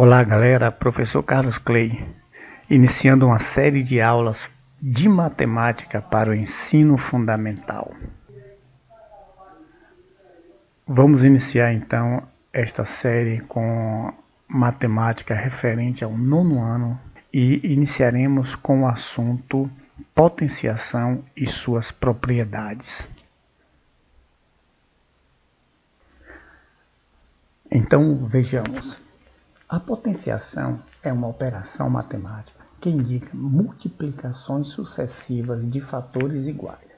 Olá galera, professor Carlos Clay, iniciando uma série de aulas de matemática para o ensino fundamental. Vamos iniciar então esta série com matemática referente ao nono ano e iniciaremos com o assunto potenciação e suas propriedades. Então vejamos. A potenciação é uma operação matemática que indica multiplicações sucessivas de fatores iguais.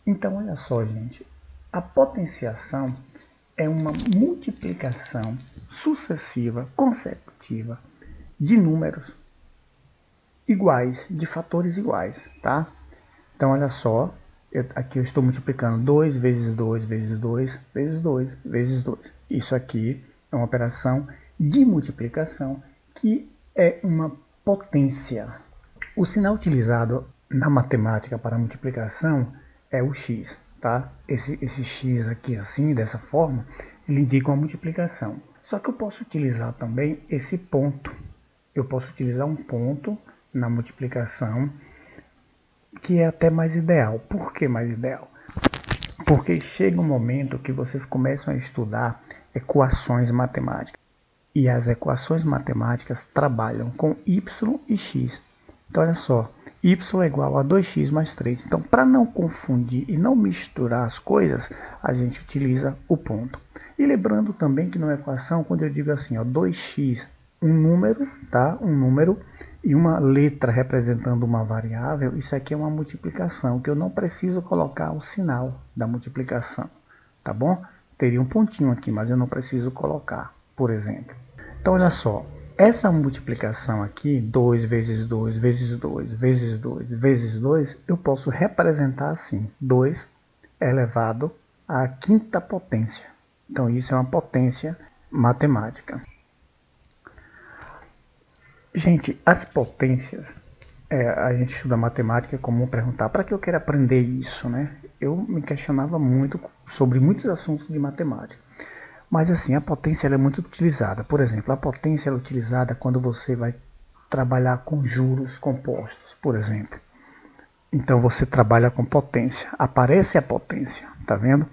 Então, olha só, gente, a potenciação é uma multiplicação sucessiva, consecutiva, de números iguais, de fatores iguais, tá? Então, olha só, aqui eu estou multiplicando 2 vezes 2 vezes 2 vezes 2 vezes 2. Isso aqui é uma operação de multiplicação que é uma potência. O sinal utilizado na matemática para multiplicação é o x, tá? Esse x aqui assim, dessa forma, ele indica uma multiplicação. Só que eu posso utilizar também esse ponto. Eu posso utilizar um ponto na multiplicação que é até mais ideal. Por que mais ideal? Porque chega um momento que vocês começam a estudar equações matemáticas. E as equações matemáticas trabalham com y e x. Então, olha só, y é igual a 2x mais 3. Então, para não confundir e não misturar as coisas, a gente utiliza o ponto. E lembrando também que na equação, quando eu digo assim, ó, 2x, um número, tá? Um número e uma letra representando uma variável, isso aqui é uma multiplicação, que eu não preciso colocar o sinal da multiplicação, tá bom? Teria um pontinho aqui, mas eu não preciso colocar, por exemplo. Então, olha só, essa multiplicação aqui, 2 vezes 2 vezes 2 vezes 2 vezes 2, eu posso representar assim, 2 elevado à quinta potência. Então, isso é uma potência matemática. Gente, as potências, a gente estuda matemática, é comum perguntar, para que eu quero aprender isso, né? Eu me questionava muito sobre muitos assuntos de matemática. Mas assim, a potência ela é muito utilizada. Por exemplo, a potência ela é utilizada quando você vai trabalhar com juros compostos, por exemplo. Então você trabalha com potência. Aparece a potência, tá vendo?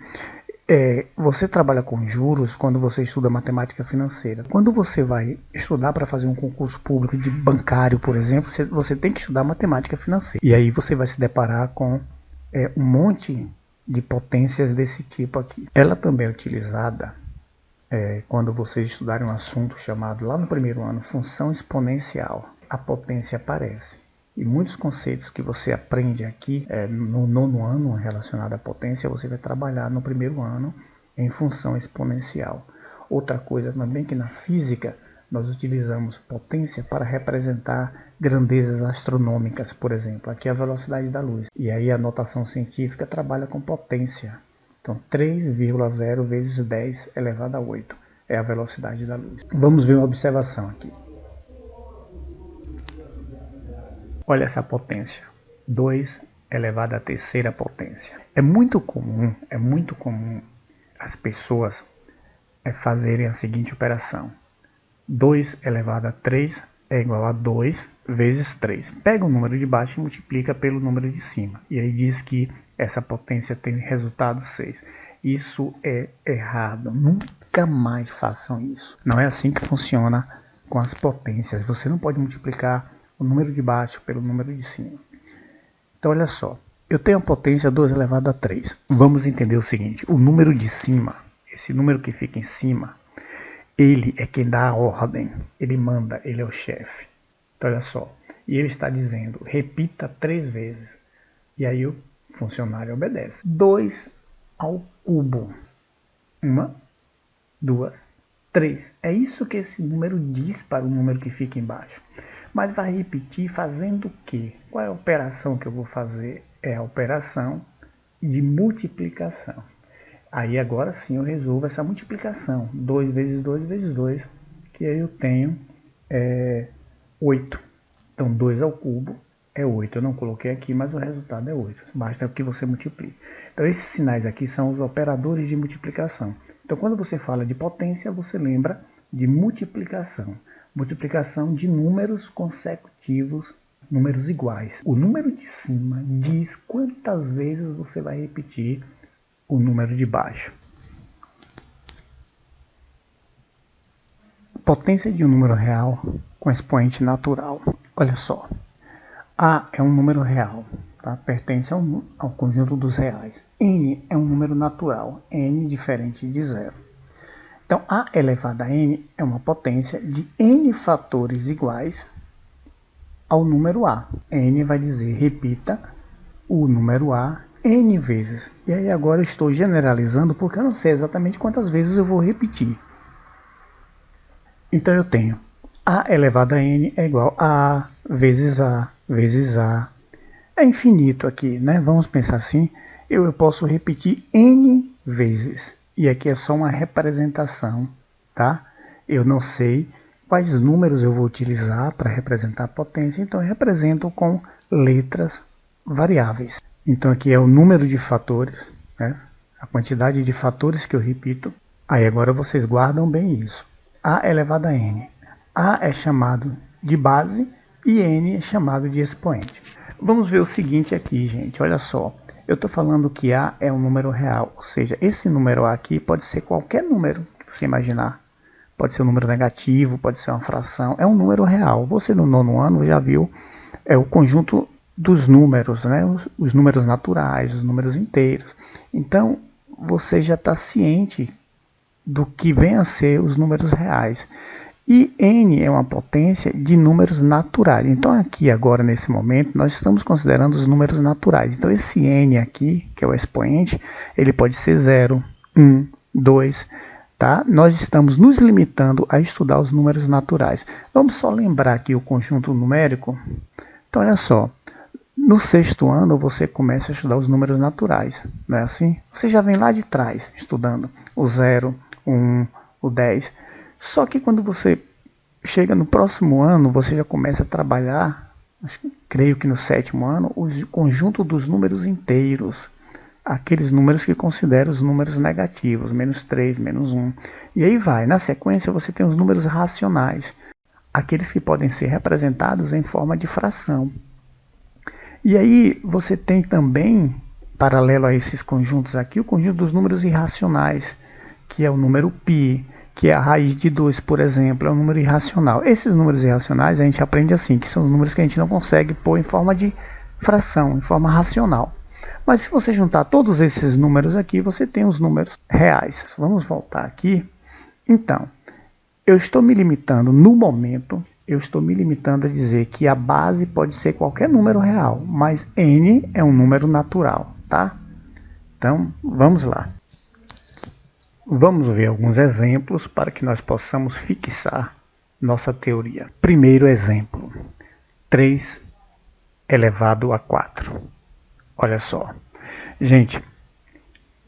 Você trabalha com juros quando você estuda matemática financeira. Quando você vai estudar para fazer um concurso público de bancário, por exemplo, você tem que estudar matemática financeira. E aí você vai se deparar com um monte de potências desse tipo aqui. Ela também é utilizada quando vocês estudarem um assunto chamado lá no primeiro ano, função exponencial, a potência aparece. E muitos conceitos que você aprende aqui no nono ano relacionado à potência, você vai trabalhar no primeiro ano em função exponencial. Outra coisa também que na física nós utilizamos potência para representar grandezas astronômicas, por exemplo. Aqui é a velocidade da luz. E aí a notação científica trabalha com potência. Então, 3,0 vezes 10 elevado a 8 é a velocidade da luz. Vamos ver uma observação aqui. Olha essa potência. 2 elevado à terceira potência. É muito comum as pessoas fazerem a seguinte operação. 2 elevado a 3 é igual a 2 vezes 3. Pega o número de baixo e multiplica pelo número de cima. E aí diz que essa potência tem resultado 6. Isso é errado. Nunca mais façam isso. Não é assim que funciona com as potências. Você não pode multiplicar o número de baixo pelo número de cima. Então, olha só. Eu tenho a potência 2 elevado a 3. Vamos entender o seguinte. O número de cima, esse número que fica em cima, ele é quem dá a ordem. Ele manda, ele é o chefe. Então, olha só. E ele está dizendo, repita 3 vezes. E aí o funcionário obedece. 2 ao cubo. 1, 2, 3. É isso que esse número diz para o número que fica embaixo. Mas vai repetir fazendo o quê? Qual é a operação que eu vou fazer? É a operação de multiplicação. Aí agora sim eu resolvo essa multiplicação. 2 vezes 2 vezes 2. Que aí eu tenho 8. Então 2 ao cubo é 8. Eu não coloquei aqui, mas o resultado é 8. Basta que você multiplique. Então esses sinais aqui são os operadores de multiplicação. Então quando você fala de potência, você lembra de multiplicação. Multiplicação de números consecutivos, números iguais. O número de cima diz quantas vezes você vai repetir o número de baixo. Potência de um número real com expoente natural. Olha só, A é um número real, tá? Pertence ao conjunto dos reais. N é um número natural, N diferente de zero. Então, A elevado a N é uma potência de N fatores iguais ao número A. N vai dizer, repita o número A N vezes. E aí agora eu estou generalizando porque eu não sei exatamente quantas vezes eu vou repetir. Então eu tenho A elevado a N é igual a A vezes A vezes A. É infinito aqui, né? Vamos pensar assim. Eu posso repetir N vezes. E aqui é só uma representação, tá? Eu não sei quais números eu vou utilizar para representar a potência, então eu represento com letras variáveis. Então aqui é o número de fatores, né? A quantidade de fatores que eu repito. Aí agora vocês guardam bem isso. A elevado a N. A é chamado de base e N é chamado de expoente. Vamos ver o seguinte aqui, gente, olha só. Eu estou falando que A é um número real, ou seja, esse número A aqui pode ser qualquer número que você imaginar. Pode ser um número negativo, pode ser uma fração, é um número real. Você no nono ano já viu o conjunto dos números, né? Os números naturais, os números inteiros. Então, você já está ciente do que vem a ser os números reais. E N é uma potência de números naturais. Então aqui agora nesse momento nós estamos considerando os números naturais. Então esse N aqui, que é o expoente, ele pode ser 0, 1, 2, tá? Nós estamos nos limitando a estudar os números naturais. Vamos só lembrar aqui o conjunto numérico. Então olha só, no sexto ano você começa a estudar os números naturais, não é assim? Você já vem lá de trás estudando o 0, o 1, o 10. Só que quando você chega no próximo ano, você já começa a trabalhar, creio que no sétimo ano, o conjunto dos números inteiros. Aqueles números que consideram os números negativos, menos 3, menos 1. E aí vai, na sequência você tem os números racionais, aqueles que podem ser representados em forma de fração. E aí você tem também, paralelo a esses conjuntos aqui, o conjunto dos números irracionais, que é o número π, que é a raiz de 2, por exemplo, é um número irracional. Esses números irracionais a gente aprende assim, que são os números que a gente não consegue pôr em forma de fração, em forma racional. Mas se você juntar todos esses números aqui, você tem os números reais. Vamos voltar aqui. Então, eu estou me limitando, no momento, eu estou me limitando a dizer que a base pode ser qualquer número real, mas N é um número natural, tá? Então, vamos lá. Vamos ver alguns exemplos para que nós possamos fixar nossa teoria. Primeiro exemplo, 3 elevado a 4. Olha só, gente,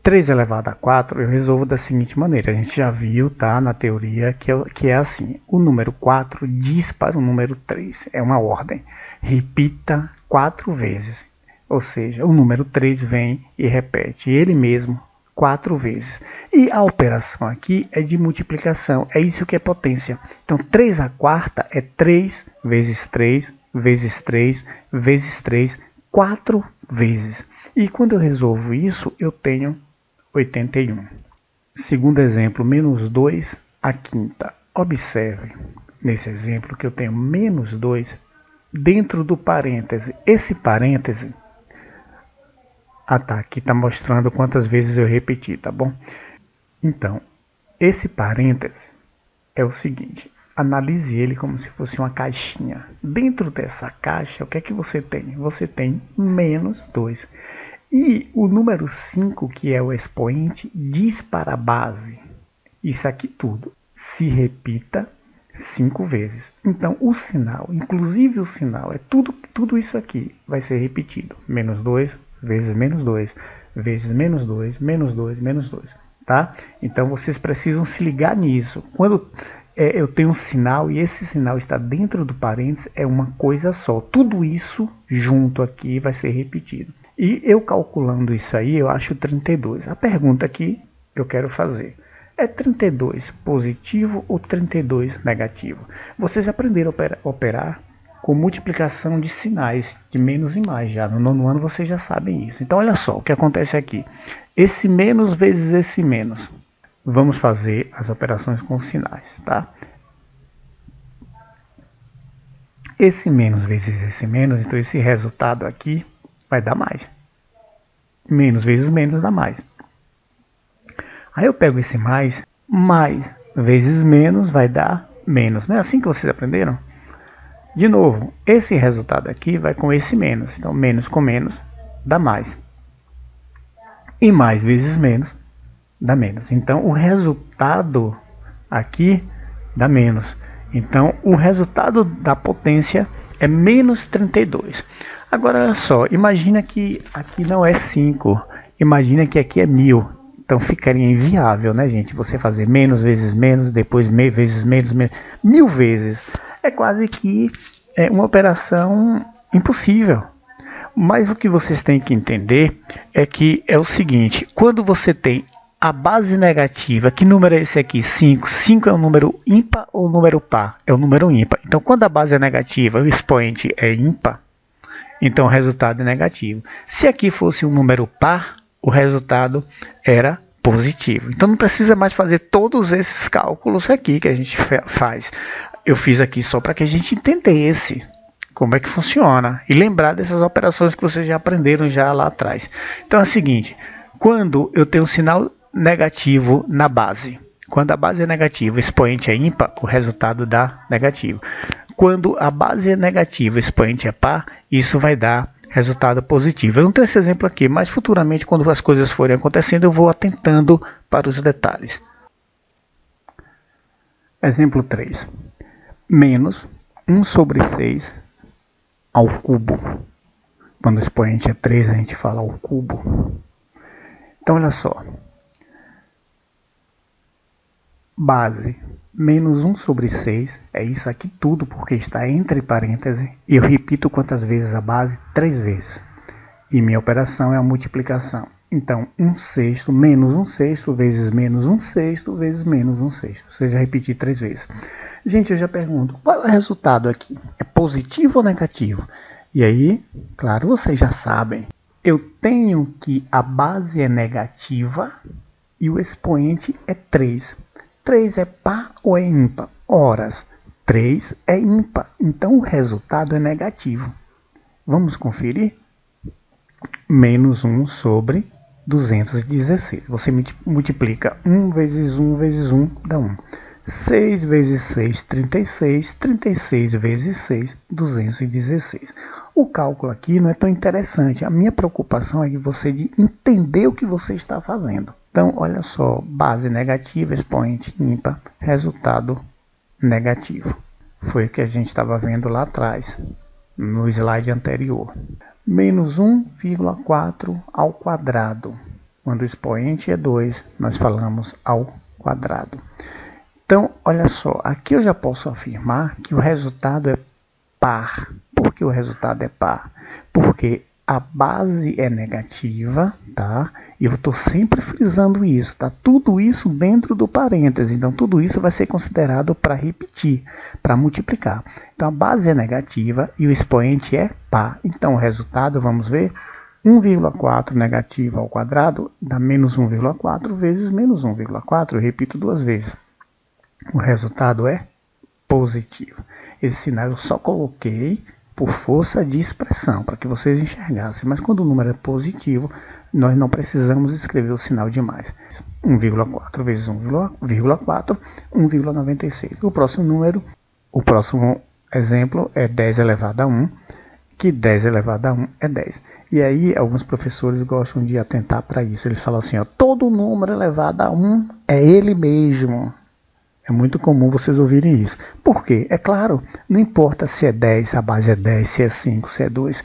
3 elevado a 4 eu resolvo da seguinte maneira. A gente já viu, tá, na teoria que é assim. O número 4 diz para o número 3, é uma ordem. Repita 4 vezes, ou seja, o número 3 vem e repete ele mesmo 4 vezes. E a operação aqui é de multiplicação, é isso que é potência. Então 3 à quarta é 3 vezes 3 vezes 3 vezes 3, 4 vezes. E quando eu resolvo isso, eu tenho 81. Segundo exemplo, menos 2 à quinta. Observe nesse exemplo que eu tenho menos 2 dentro do parêntese. Esse parêntese, tá, aqui está mostrando quantas vezes eu repeti, tá bom? Então, esse parêntese é o seguinte, analise ele como se fosse uma caixinha. Dentro dessa caixa, o que é que você tem? Você tem menos 2. E o número 5, que é o expoente, diz para a base, isso aqui tudo, se repita 5 vezes. Então, o sinal, inclusive o sinal, é tudo isso aqui vai ser repetido. Menos 2 vezes menos 2, vezes menos 2, menos 2, menos 2. Tá? Então, vocês precisam se ligar nisso. Quando eu tenho um sinal e esse sinal está dentro do parênteses, é uma coisa só. Tudo isso junto aqui vai ser repetido. E eu calculando isso aí, eu acho 32. A pergunta que eu quero fazer É 32 positivo ou 32 negativo? Vocês já aprenderam a operar com multiplicação de sinais de menos e mais já. No nono ano vocês já sabem isso. Então olha só o que acontece aqui. Esse menos vezes esse menos. Vamos fazer as operações com sinais, tá? Esse menos vezes esse menos, então esse resultado aqui vai dar mais. Menos vezes menos dá mais. Aí eu pego esse mais vezes menos vai dar menos. Não é assim que vocês aprenderam? De novo, esse resultado aqui vai com esse menos. Então, menos com menos dá mais. E mais vezes menos dá menos. Então, o resultado aqui dá menos. Então, o resultado da potência é menos 32. Agora, olha só, imagina que aqui não é 5. Imagina que aqui é 1000. Então, ficaria inviável, né, gente? Você fazer menos vezes menos, depois vezes menos, 1000 vezes. É quase que uma operação impossível. Mas o que vocês têm que entender é que é o seguinte. Quando você tem a base negativa, que número é esse aqui? 5. 5 é um número ímpar ou número par? É um número ímpar. Então, quando a base é negativa, o expoente é ímpar, então o resultado é negativo. Se aqui fosse um número par, o resultado era positivo. Então, não precisa mais fazer todos esses cálculos aqui que a gente faz. Eu fiz aqui só para que a gente entendesse como é que funciona e lembrar dessas operações que vocês já aprenderam já lá atrás. Então, é o seguinte. Quando eu tenho um sinal negativo na base, quando a base é negativa, o expoente é ímpar, o resultado dá negativo. Quando a base é negativa, o expoente é par, isso vai dar resultado positivo. Eu não tenho esse exemplo aqui, mas futuramente, quando as coisas forem acontecendo, eu vou atentando para os detalhes. Exemplo 3. Menos 1 sobre 6 ao cubo. Quando o expoente é 3, a gente fala ao cubo. Então, olha só. Base menos 1 sobre 6, é isso aqui tudo, porque está entre parênteses. E eu repito quantas vezes a base? 3 vezes. E minha operação é a multiplicação. Então, 1/6 menos 1/6 vezes menos 1/6 vezes menos 1/6. Ou seja, repetir 3 vezes. Gente, eu já pergunto, qual é o resultado aqui? É positivo ou negativo? E aí, claro, vocês já sabem. Eu tenho que a base é negativa e o expoente é 3. 3 é par ou é ímpar? Horas, 3 é ímpar, então o resultado é negativo. Vamos conferir? Menos 1 sobre 216. Você multiplica 1 vezes 1 vezes 1 dá 1. 6 vezes 6, 36. 36 vezes 6, 216. O cálculo aqui não é tão interessante. A minha preocupação é que você entender o que você está fazendo. Então, olha só, base negativa, expoente ímpar, resultado negativo. Foi o que a gente estava vendo lá atrás, no slide anterior. Menos 1,4 ao quadrado. Quando o expoente é 2, nós falamos ao quadrado. Então, olha só, aqui eu já posso afirmar que o resultado é par. Por que o resultado é par? Porque a base é negativa, tá? E eu estou sempre frisando isso, tá? Tudo isso dentro do parêntese. Então, tudo isso vai ser considerado para repetir, para multiplicar. Então, a base é negativa e o expoente é par. Então, o resultado, vamos ver, 1,4 negativo ao quadrado dá menos 1,4 vezes menos 1,4. Eu repito 2 vezes. O resultado é positivo. Esse sinal eu só coloquei por força de expressão, para que vocês enxergassem. Mas quando o número é positivo, nós não precisamos escrever o sinal de mais. 1,4 vezes 1,4, 1,96. O próximo exemplo é 10 elevado a 1, que 10 elevado a 1 é 10. E aí, alguns professores gostam de atentar para isso. Eles falam assim, ó, todo número elevado a 1 é ele mesmo. É muito comum vocês ouvirem isso. Por quê? É claro, não importa se é 10, a base é 10, se é 5, se é 2.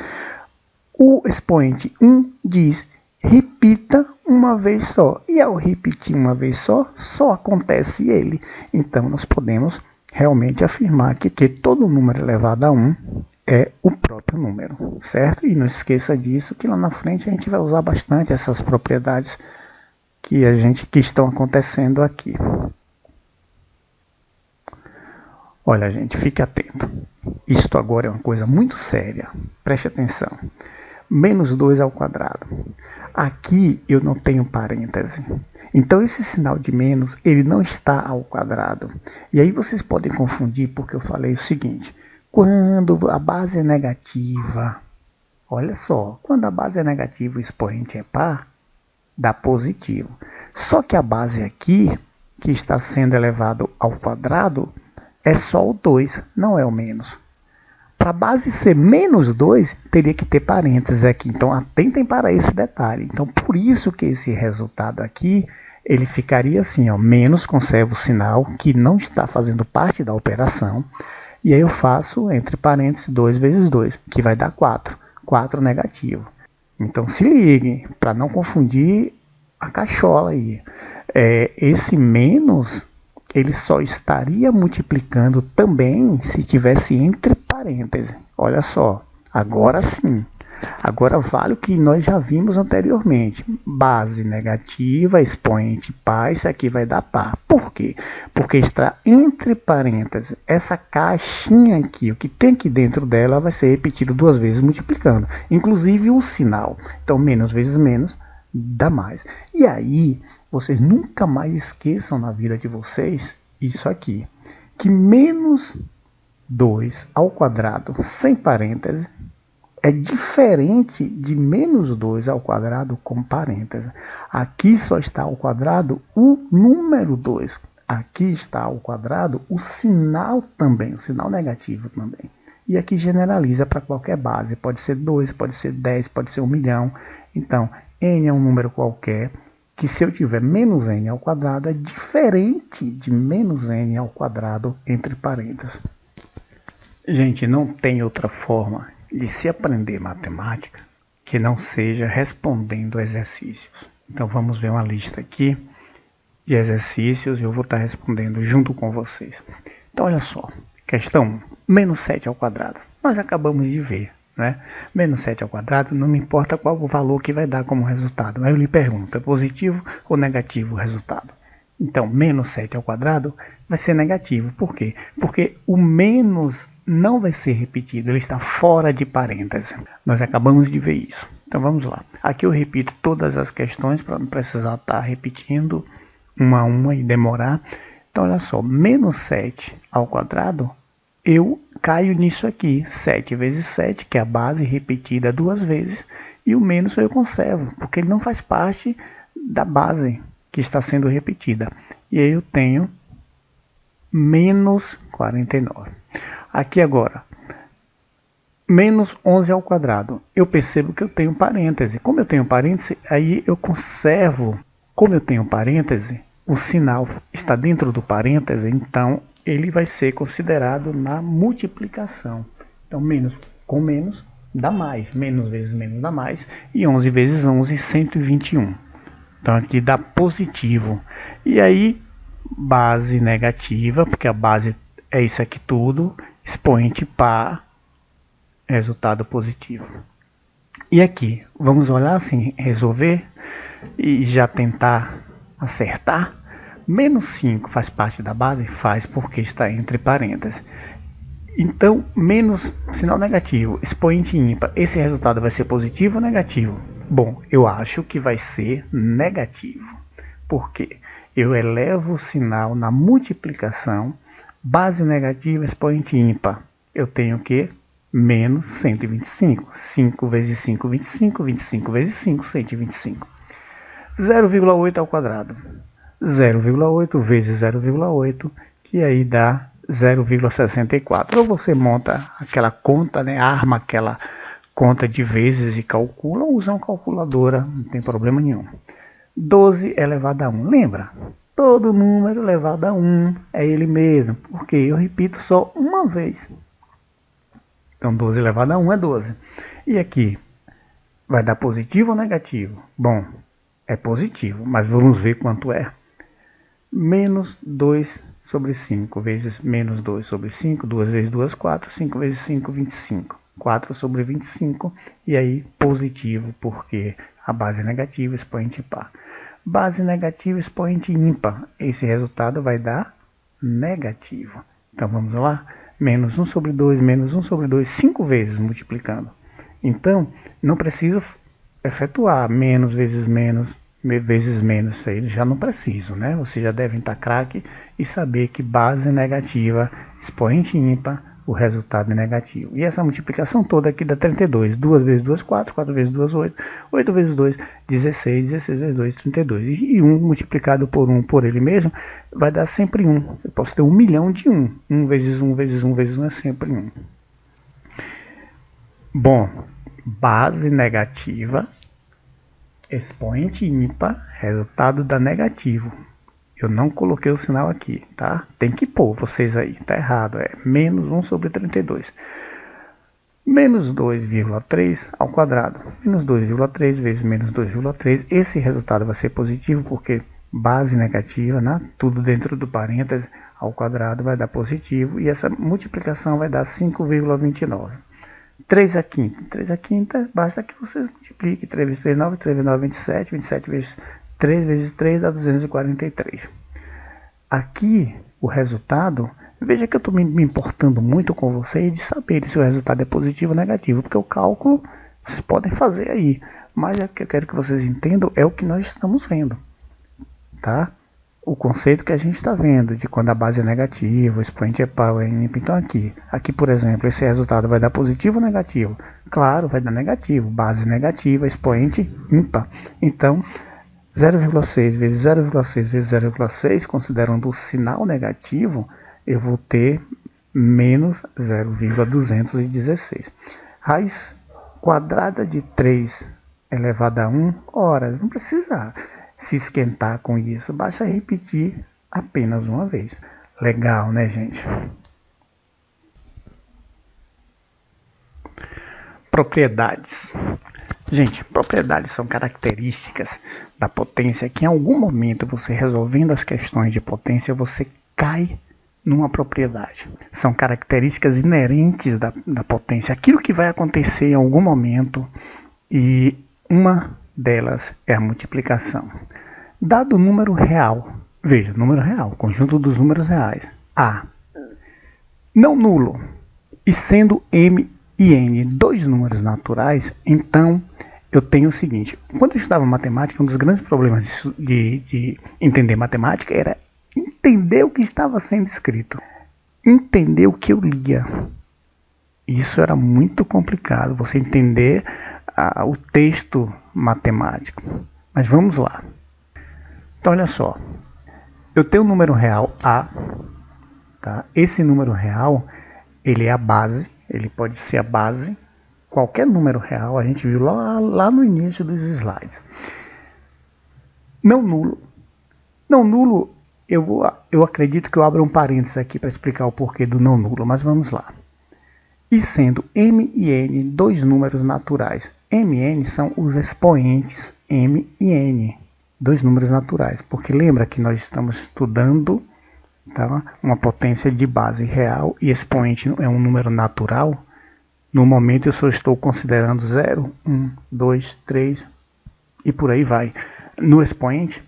O expoente 1 diz, repita uma vez só. E ao repetir uma vez só acontece ele. Então, nós podemos realmente afirmar que todo número elevado a 1 é o próprio número, certo? E não esqueça disso, que lá na frente a gente vai usar bastante essas propriedades que estão acontecendo aqui. Olha, gente, fique atento. Isto agora é uma coisa muito séria. Preste atenção. Menos 2 ao quadrado. Aqui eu não tenho parêntese. Então esse sinal de menos, ele não está ao quadrado. E aí vocês podem confundir porque eu falei o seguinte. Quando a base é negativa, olha só, quando a base é negativa e o expoente é par, dá positivo. Só que a base aqui, que está sendo elevado ao quadrado, é só o 2, não é o menos. Para a base ser menos 2, teria que ter parênteses aqui. Então, atentem para esse detalhe. Então, por isso que esse resultado aqui, ele ficaria assim, ó, menos, conservo o sinal, que não está fazendo parte da operação. E aí eu faço, entre parênteses, 2 vezes 2, que vai dar 4. 4 negativo. Então, se ligue, para não confundir a cachola aí. Esse menos, ele só estaria multiplicando também se tivesse entre parênteses. Olha só, agora sim. Agora vale o que nós já vimos anteriormente. Base negativa, expoente par, isso aqui vai dar par. Por quê? Porque está entre parênteses. Essa caixinha aqui, o que tem aqui dentro dela vai ser repetido 2 vezes multiplicando. Inclusive o sinal. Então, menos vezes menos dá mais. E aí, vocês nunca mais esqueçam na vida de vocês isso aqui. Que menos 2 ao quadrado sem parênteses é diferente de menos 2 ao quadrado com parênteses. Aqui só está ao quadrado o número 2. Aqui está ao quadrado o sinal também, o sinal negativo também. E aqui generaliza para qualquer base. Pode ser 2, pode ser 10, pode ser 1 milhão. Então, n é um número qualquer, que se eu tiver menos n ao quadrado, é diferente de menos n ao quadrado entre parênteses. Gente, não tem outra forma de se aprender matemática que não seja respondendo exercícios. Então vamos ver uma lista aqui de exercícios e eu vou estar respondendo junto com vocês. Então olha só, questão 1, menos 7 ao quadrado. Nós acabamos de ver, né? Menos 7 ao quadrado, não me importa qual o valor que vai dar como resultado. Aí eu lhe pergunto, é positivo ou negativo o resultado? Então, menos 7 ao quadrado vai ser negativo. Por quê? Porque o menos não vai ser repetido, ele está fora de parênteses. Nós acabamos de ver isso. Então vamos lá. Aqui eu repito todas as questões para não precisar estar repetindo uma a uma e demorar. Então olha só, menos 7 ao quadrado, eu caio nisso aqui. 7 vezes 7, que é a base repetida 2 vezes, e o menos eu conservo, porque ele não faz parte da base que está sendo repetida. E aí eu tenho menos 49. Aqui agora, menos 11 ao quadrado. Eu percebo que eu tenho parêntese. Como eu tenho parêntese, aí eu conservo. Como eu tenho parêntese, o sinal está dentro do parêntese, então ele vai ser considerado na multiplicação. Então, menos com menos dá mais. Menos vezes menos dá mais. E 11 vezes 11, 121. Então aqui dá positivo. E aí, base negativa, porque a base é isso aqui tudo. Expoente par, resultado positivo. E aqui, vamos olhar assim, resolver e já tentar acertar. Menos 5 faz parte da base? Faz, porque está entre parênteses. Então, menos, sinal negativo, expoente ímpar. Esse resultado vai ser positivo ou negativo? Bom, eu acho que vai ser negativo. Por quê? Eu elevo o sinal na multiplicação, base negativa, expoente ímpar. Eu tenho o quê? Menos 125. 5 vezes 5, 25. 25 vezes 5, 125. 0,8 ao quadrado. 0,8 vezes 0,8, que aí dá 0,64. Ou você monta aquela conta, né? Arma aquela conta de vezes e calcula, ou usa uma calculadora, não tem problema nenhum. 12 elevado a 1. Lembra? Todo número elevado a 1 é ele mesmo, porque eu repito só uma vez. Então 12 elevado a 1 é 12. E aqui, vai dar positivo ou negativo? Bom, é positivo, mas vamos ver quanto é. Menos 2 sobre 5 vezes menos 2 sobre 5, 2 vezes 2, 4, 5 vezes 5, 25. 4 sobre 25, e aí positivo, porque a base é negativa, expoente par. Base negativa, expoente ímpar. Esse resultado vai dar negativo. Então vamos lá. Menos 1 sobre 2, menos 1 sobre 2, 5 vezes multiplicando. Então, não preciso efetuar menos vezes menos, vezes menos. Isso aí já não preciso, né? Vocês já devem estar craque e saber que base negativa, expoente ímpar, o resultado é negativo. E essa multiplicação toda aqui dá 32. 2 vezes 2, 4. 4 vezes 2, 8. 8 vezes 2, 16. 16 vezes 2, 32. E 1 multiplicado por 1 por ele mesmo vai dar sempre 1. Eu posso ter 1 milhão de 1. 1 vezes 1 vezes 1 vezes 1 é sempre 1. Bom, base negativa, expoente ímpar, resultado dá negativo. Eu não coloquei o sinal aqui, tá? Tem que pôr vocês aí, tá errado. É menos 1 sobre 32. Menos 2,3 ao quadrado. Menos 2,3 vezes menos 2,3. Esse resultado vai ser positivo porque base negativa, né? Tudo dentro do parêntese ao quadrado vai dar positivo. E essa multiplicação vai dar 5,29. 3 a quinta. 3 a quinta, basta que você multiplique. 3 vezes 3, 9. 3 vezes 9, 27. 27 vezes 3 vezes 3 dá 243. Aqui, o resultado, veja que eu estou me importando muito com vocês de saber se o resultado é positivo ou negativo, porque o cálculo vocês podem fazer aí. Mas o que eu quero que vocês entendam é o que nós estamos vendo, tá? O conceito que a gente está vendo, de quando a base é negativa, o expoente é par, é ímpar. Então aqui, por exemplo, esse resultado vai dar positivo ou negativo? Claro, vai dar negativo. Base negativa, expoente ímpar. Então, 0,6 vezes 0,6 vezes 0,6, considerando o sinal negativo, eu vou ter menos 0,216. Raiz quadrada de 3 elevada a 1, ora, não precisa se esquentar com isso, basta repetir apenas uma vez. Legal, né, gente? Propriedades. Gente, propriedades são características da potência que em algum momento você resolvendo as questões de potência, você cai numa propriedade. São características inerentes da potência, aquilo que vai acontecer em algum momento, e uma delas é a multiplicação. Dado o número real, veja, número real, conjunto dos números reais, A, não nulo, e sendo M e N dois números naturais, então eu tenho o seguinte: quando eu estudava matemática, um dos grandes problemas de entender matemática era entender o que estava sendo escrito, entender o que eu lia. Isso era muito complicado, você entender o texto matemático. Mas vamos lá. Então olha só, eu tenho um número real A, tá? Esse número real, ele é a base, ele pode ser a base. Qualquer número real, a gente viu lá no início dos slides. Não nulo. Não nulo, eu acredito que eu abro um parênteses aqui para explicar o porquê do não nulo, mas vamos lá. E sendo M e N dois números naturais. M e N são os expoentes M e N, dois números naturais. Porque lembra que nós estamos estudando, tá, uma potência de base real e expoente é um número natural. No momento eu só estou considerando 0, 1, 2, 3 e por aí vai. No expoente.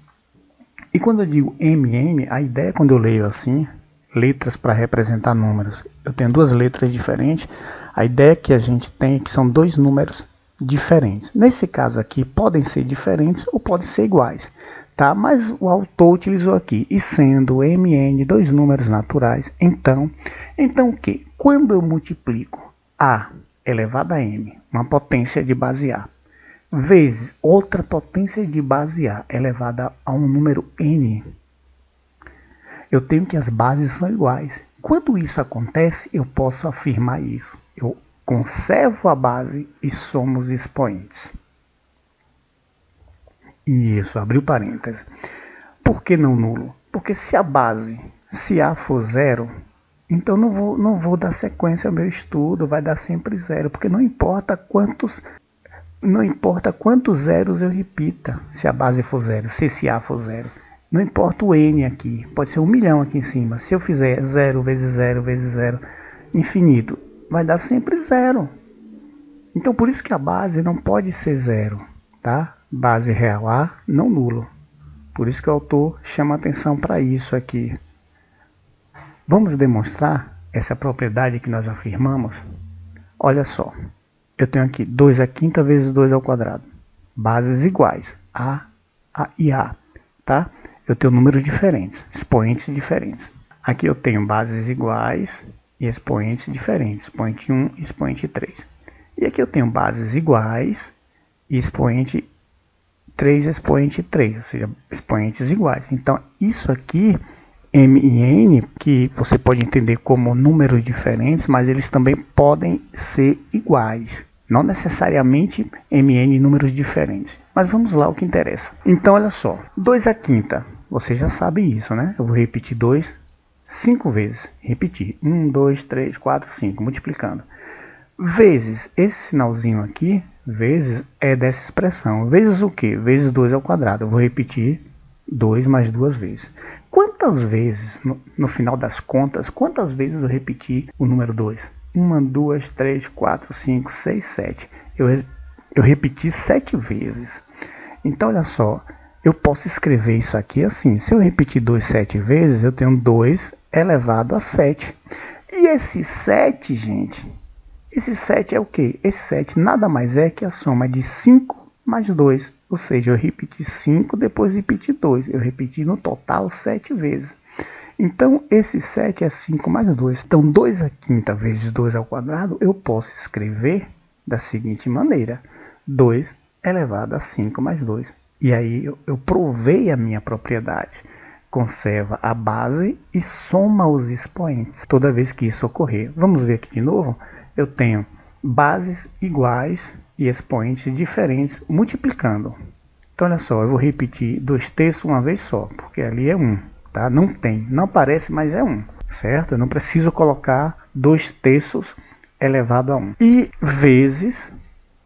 E quando eu digo MM, a ideia quando eu leio assim, letras para representar números, eu tenho duas letras diferentes. A ideia que a gente tem é que são dois números diferentes. Nesse caso aqui, podem ser diferentes ou podem ser iguais, tá? Mas o autor utilizou aqui, e sendo MN dois números naturais, então o que? Quando eu multiplico A elevado a M, uma potência de base A, vezes outra potência de base A elevada a um número N, eu tenho que as bases são iguais. Quando isso acontece, eu posso afirmar isso. Eu conservo a base e somos expoentes. Isso, abriu parênteses. Por que não nulo? Porque se a base, se A for zero, então não vou dar sequência ao meu estudo, vai dar sempre zero, porque não importa quantos zeros eu repita, se a base for zero, se esse A for zero. Não importa o N aqui, pode ser 1 milhão aqui em cima. Se eu fizer 0 vezes 0 vezes 0, infinito, vai dar sempre zero. Então por isso que a base não pode ser zero, tá? Base real A, não nulo. Por isso que o autor chama atenção para isso aqui. Vamos demonstrar essa propriedade que nós afirmamos? Olha só, eu tenho aqui 2 à quinta vezes 2 ao quadrado. Bases iguais, A e A, tá? Eu tenho números diferentes, expoentes diferentes. Aqui eu tenho bases iguais e expoentes diferentes, expoente 1 e expoente 3. E aqui eu tenho bases iguais e expoente 3, expoente 3, ou seja, expoentes iguais. Então, isso aqui, M e N, que você pode entender como números diferentes, mas eles também podem ser iguais. Não necessariamente M e N números diferentes. Mas vamos lá o que interessa. Então, olha só. 2 à quinta. Você já sabe isso, né? Eu vou repetir 2 5 vezes. Repetir. 1, 2, 3, 4, 5. Multiplicando. Vezes esse sinalzinho aqui. Vezes é dessa expressão. Vezes o quê? Vezes 2 ao quadrado. Eu vou repetir 2 mais 2 vezes. Quantas vezes, no final das contas, quantas vezes eu repeti o número 2? 1, 2, 3, 4, 5, 6, 7. Eu repeti 7 vezes. Então, olha só, eu posso escrever isso aqui assim. Se eu repetir 2 7 vezes, eu tenho 2 elevado a 7. E esse 7, gente, esse 7 é o quê? Esse 7 nada mais é que a soma de 5 mais 2. Ou seja, eu repeti 5, depois repeti 2. Eu repeti no total 7 vezes. Então, esse 7 é 5 mais 2. Então, 2 à quinta vezes 2 ao quadrado, eu posso escrever da seguinte maneira. 2 elevado a 5 mais 2. E aí, eu provei a minha propriedade. Conserva a base e soma os expoentes toda vez que isso ocorrer. Vamos ver aqui de novo. Eu tenho bases iguais e expoentes diferentes multiplicando. Então, olha só, eu vou repetir 2 terços uma vez só, porque ali é 1, tá? Não tem, não aparece, mas é 1, certo? Eu não preciso colocar 2 terços elevado a 1. E vezes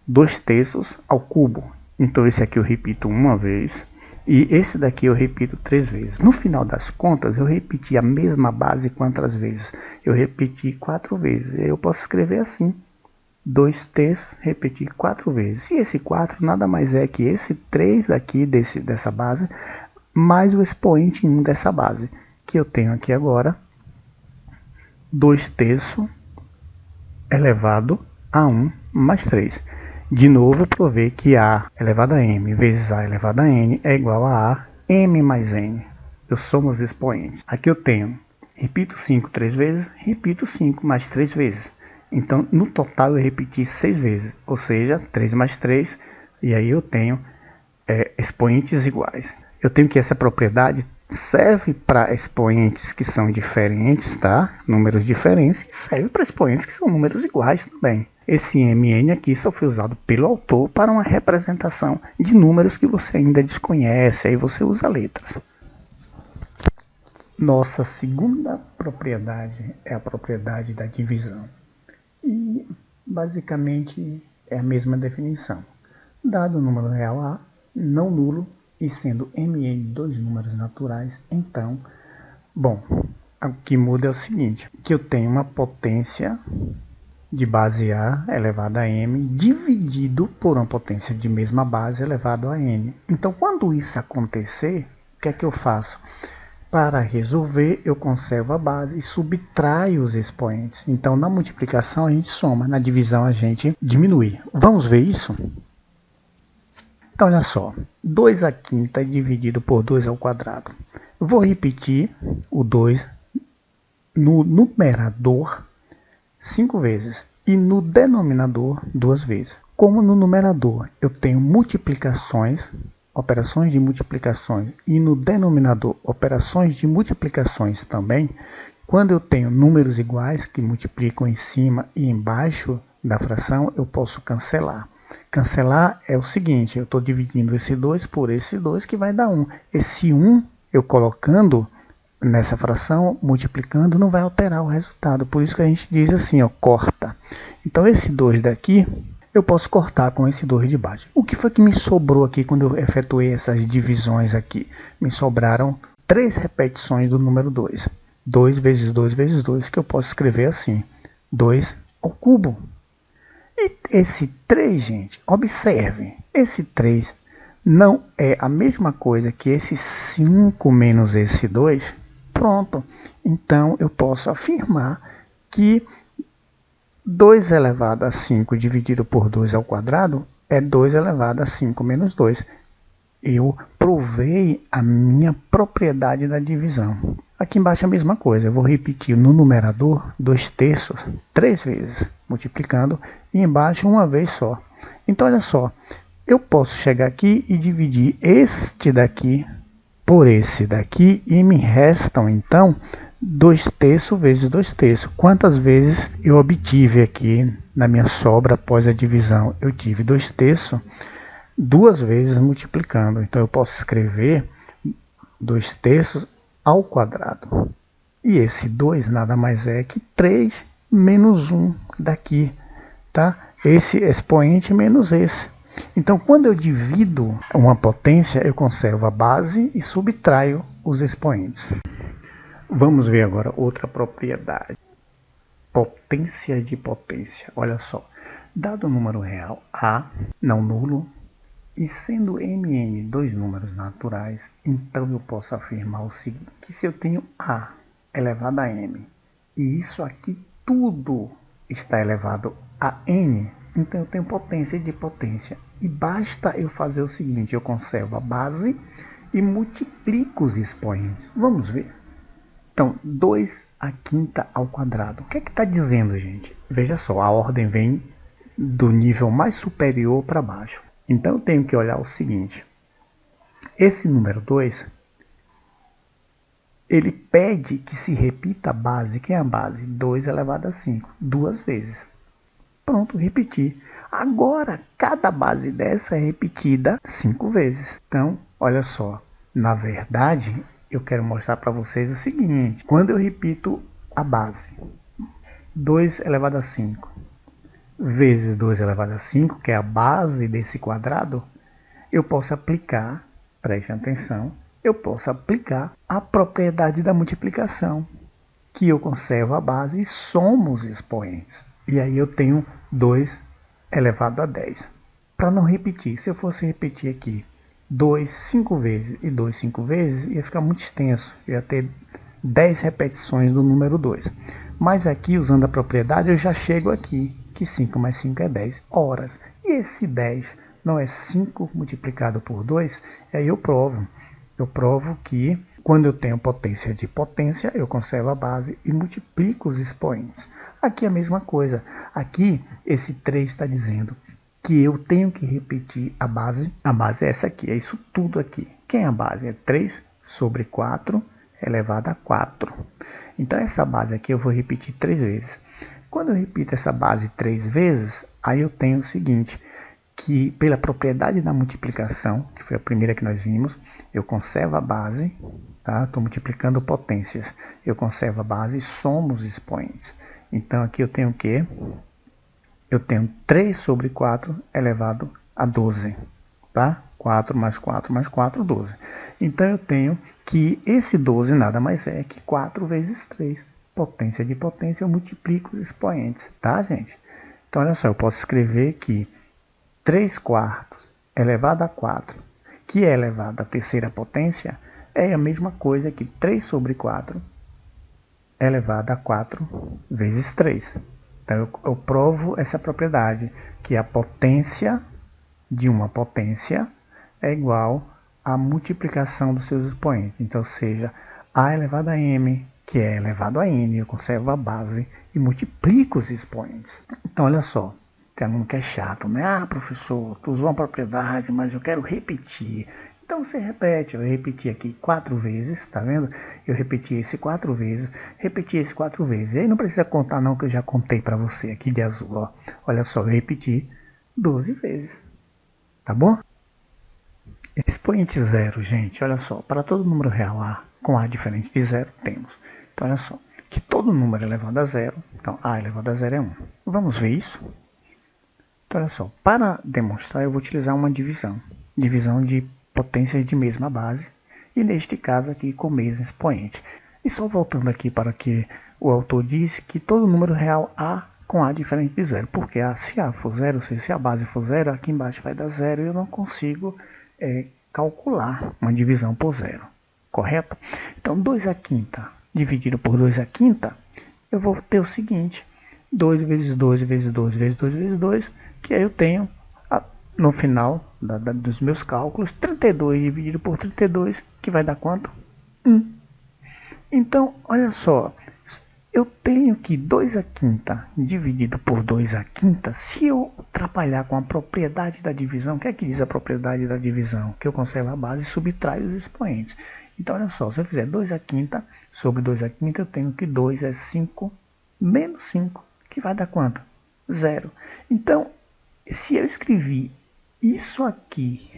2 terços ao cubo. Então, esse aqui eu repito uma vez e esse daqui eu repito 3 vezes. No final das contas, eu repeti a mesma base quantas vezes? Eu repeti 4 vezes. Eu posso escrever assim. 2 terços, repetir 4 vezes. E esse 4 nada mais é que esse 3 daqui dessa base, mais o expoente 1 dessa base, que eu tenho aqui agora, 2 terços elevado a 1 mais 3. De novo, eu provei que A elevado a M vezes A elevado a N é igual a A, M mais N. Eu somo os expoentes. Aqui eu tenho, repito 5 3 vezes, repito 5 mais 3 vezes. Então, no total, eu repeti 6 vezes, ou seja, 3 mais 3, e aí eu tenho expoentes iguais. Eu tenho que essa propriedade serve para expoentes que são diferentes, tá? Números diferentes, e serve para expoentes que são números iguais também. Esse MN aqui só foi usado pelo autor para uma representação de números que você ainda desconhece, aí você usa letras. Nossa segunda propriedade é a propriedade da divisão. E basicamente é a mesma definição. Dado o número real A, não nulo, e sendo MN 2 números naturais, então, bom, o que muda é o seguinte, que eu tenho uma potência de base A elevado a M dividido por uma potência de mesma base elevado a N. Então, quando isso acontecer, o que é que eu faço? Para resolver, eu conservo a base e subtraio os expoentes. Então, na multiplicação a gente soma, na divisão a gente diminui. Vamos ver isso? Então, olha só. 2 à quinta dividido por 2 ao quadrado. Vou repetir o 2 no numerador 5 vezes e no denominador 2 vezes. Como no numerador eu tenho multiplicações, operações de multiplicações, e no denominador operações de multiplicações também, quando eu tenho números iguais que multiplicam em cima e embaixo da fração, eu posso cancelar. Cancelar é o seguinte, eu estou dividindo esse 2 por esse 2 que vai dar 1. Esse 1 eu colocando nessa fração, multiplicando, não vai alterar o resultado. Por isso que a gente diz assim, ó, corta. Então esse 2 daqui eu posso cortar com esse 2 de baixo. O que foi que me sobrou aqui quando eu efetuei essas divisões aqui? Me sobraram 3 repetições do número 2. 2 vezes 2 vezes 2, que eu posso escrever assim, 2 ao cubo. E esse 3, gente, observe, esse 3 não é a mesma coisa que esse 5 menos esse 2, pronto. Então eu posso afirmar que 2 elevado a 5 dividido por 2 ao quadrado é 2 elevado a 5 menos 2. Eu provei a minha propriedade da divisão. Aqui embaixo é a mesma coisa. Eu vou repetir no numerador 2/3 3 vezes, multiplicando, e embaixo uma vez só. Então olha só, eu posso chegar aqui e dividir este daqui por esse daqui e me restam então 2/3 vezes 2/3. Quantas vezes eu obtive aqui na minha sobra após a divisão? Eu tive 2/3 duas vezes multiplicando. Então eu posso escrever 2/3 ao quadrado. E esse 2 nada mais é que 3 menos 1 daqui, tá? Esse expoente menos esse. Então, quando eu divido uma potência, eu conservo a base e subtraio os expoentes. Vamos ver agora outra propriedade. Potência de potência. Olha só. Dado o número real A, não nulo, e sendo mn dois números naturais, então eu posso afirmar o seguinte, que se eu tenho A elevado a m, e isso aqui tudo está elevado a n, então eu tenho potência de potência. E basta eu fazer o seguinte, eu conservo a base e multiplico os expoentes. Vamos ver. Então, 2 à quinta ao quadrado. O que é que está dizendo, gente? Veja só, a ordem vem do nível mais superior para baixo. Então, eu tenho que olhar o seguinte. Esse número 2, ele pede que se repita a base. Quem é a base? 2 elevado a 5, duas vezes. Pronto, repetir. Agora, cada base dessa é repetida 5 vezes. Então, olha só. Na verdade, eu quero mostrar para vocês o seguinte. Quando eu repito a base, 2 elevado a 5, vezes 2 elevado a 5, que é a base desse quadrado, eu posso aplicar, prestem atenção, eu posso aplicar a propriedade da multiplicação, que eu conservo a base e somo os expoentes. E aí eu tenho 2 elevado a 10. Para não repetir, se eu fosse repetir aqui 2 5 vezes e 2 5 vezes, ia ficar muito extenso, ia ter 10 repetições do número 2. Mas aqui, usando a propriedade, eu já chego aqui, que 5 mais 5 é 10 horas. E esse 10 não é 5 multiplicado por 2? Aí eu provo. Eu provo que quando eu tenho potência de potência, eu conservo a base e multiplico os expoentes. Aqui é a mesma coisa. Aqui, esse 3 está dizendo que eu tenho que repetir a base. A base é essa aqui, é isso tudo aqui. Quem é a base? É 3 sobre 4 elevado a 4. Então, essa base aqui eu vou repetir 3 vezes. Quando eu repito essa base 3 vezes, aí eu tenho o seguinte, que pela propriedade da multiplicação, que foi a primeira que nós vimos, eu conservo a base, tá? Estou multiplicando potências. Eu conservo a base e somo os expoentes. Então, aqui eu tenho o quê? Eu tenho 3 sobre 4 elevado a 12, tá? 4 mais 4 mais 4, 12. Então, eu tenho que esse 12 nada mais é que 4 vezes 3. Potência de potência, eu multiplico os expoentes, tá, gente? Então, olha só, eu posso escrever que 3 quartos elevado a 4, que é elevado à terceira potência, é a mesma coisa que 3 sobre 4 elevado a 4 vezes 3. Então, eu provo essa propriedade, que a potência de uma potência é igual à multiplicação dos seus expoentes. Então, seja A elevado a M, que é elevado a N, eu conservo a base e multiplico os expoentes. Então, olha só, tem aluno que é chato, né? Ah, professor, tu usou uma propriedade, mas eu quero repetir. Então você repete, eu repeti aqui 4 vezes, tá vendo? Eu repeti esse 4 vezes, repeti esse 4 vezes. E aí não precisa contar não, que eu já contei para você aqui de azul, ó. Olha só, eu repeti 12 vezes, tá bom? Expoente zero, gente, olha só, para todo número real A com A diferente de zero, temos. Então olha só, que todo número elevado a zero, então A elevado a zero é 1. Vamos ver isso? Então olha só, para demonstrar eu vou utilizar uma divisão. Divisão de potências de mesma base, e neste caso aqui com o mesmo expoente. E só voltando aqui para que o autor disse que todo número real A com A diferente de zero, porque se A for zero, se a base for zero, aqui embaixo vai dar zero e eu não consigo calcular uma divisão por zero, correto? Então 2/5 dividido por 2/5, eu vou ter o seguinte: 2 vezes 2 vezes 2 vezes 2 vezes 2, que aí eu tenho, no final dos meus cálculos, 32 dividido por 32, que vai dar quanto? 1. Então, olha só, eu tenho que 2/5 dividido por 2/5, se eu trabalhar com a propriedade da divisão, o que é que diz a propriedade da divisão? Que eu conservo a base e subtrai os expoentes. Então, olha só, se eu fizer 2/5 sobre 2/5, eu tenho que 2 é 5 menos 5, que vai dar quanto? 0. Então, se eu escrevi isso aqui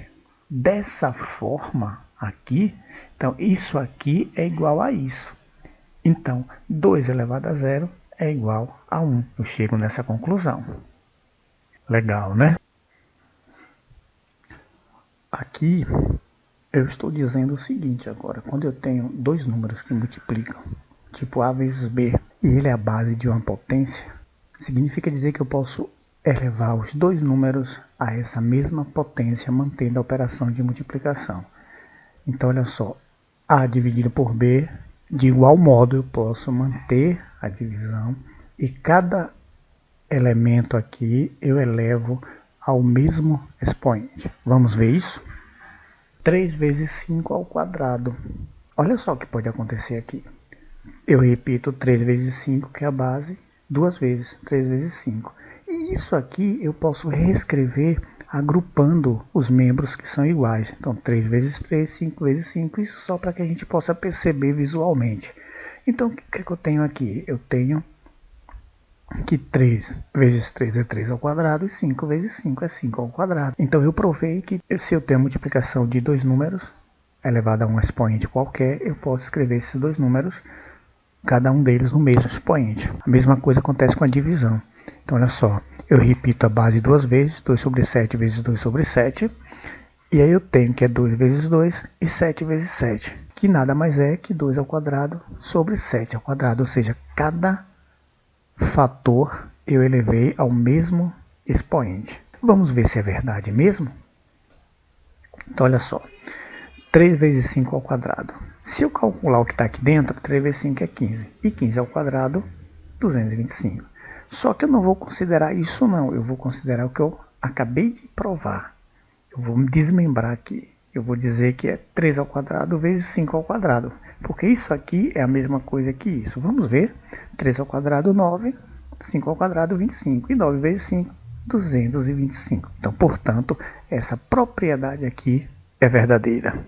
dessa forma aqui, então isso aqui é igual a isso. Então, 2 elevado a 0 é igual a 1. Eu chego nessa conclusão. Legal, né? Aqui eu estou dizendo o seguinte agora. Quando eu tenho dois números que multiplicam, tipo A vezes B, e ele é a base de uma potência, significa dizer que eu posso elevar os dois números a essa mesma potência, mantendo a operação de multiplicação. Então, olha só, A dividido por B, de igual modo eu posso manter a divisão e cada elemento aqui eu elevo ao mesmo expoente. Vamos ver isso? 3 vezes 5 ao quadrado. Olha só o que pode acontecer aqui. Eu repito 3 vezes 5, que é a base, duas vezes, 3 vezes 5. E isso aqui eu posso reescrever agrupando os membros que são iguais. Então 3 vezes 3, 5 vezes 5, isso só para que a gente possa perceber visualmente. Então o que é que eu tenho aqui? Eu tenho que 3 vezes 3 é 3 ao quadrado e 5 vezes 5 é 5 ao quadrado. Então eu provei que se eu tenho a multiplicação de dois números elevado a um expoente qualquer, eu posso escrever esses dois números, cada um deles no mesmo expoente. A mesma coisa acontece com a divisão. Então olha só, eu repito a base duas vezes, 2 sobre 7 vezes 2 sobre 7, e aí eu tenho que é 2 vezes 2 e 7 vezes 7, que nada mais é que 2 ao quadrado sobre 7 ao quadrado, ou seja, cada fator eu elevei ao mesmo expoente. Vamos ver se é verdade mesmo? Então olha só, 3 vezes 5 ao quadrado. Se eu calcular o que está aqui dentro, 3 vezes 5 é 15. E 15 ao quadrado, 225. Só que eu não vou considerar isso não. Eu vou considerar o que eu acabei de provar. Eu vou me desmembrar aqui. Eu vou dizer que é 3 ao quadrado vezes 5 ao quadrado. Porque isso aqui é a mesma coisa que isso. Vamos ver. 3 ao quadrado, 9. 5 ao quadrado, 25. E 9 vezes 5, 225. Então, portanto, essa propriedade aqui é verdadeira.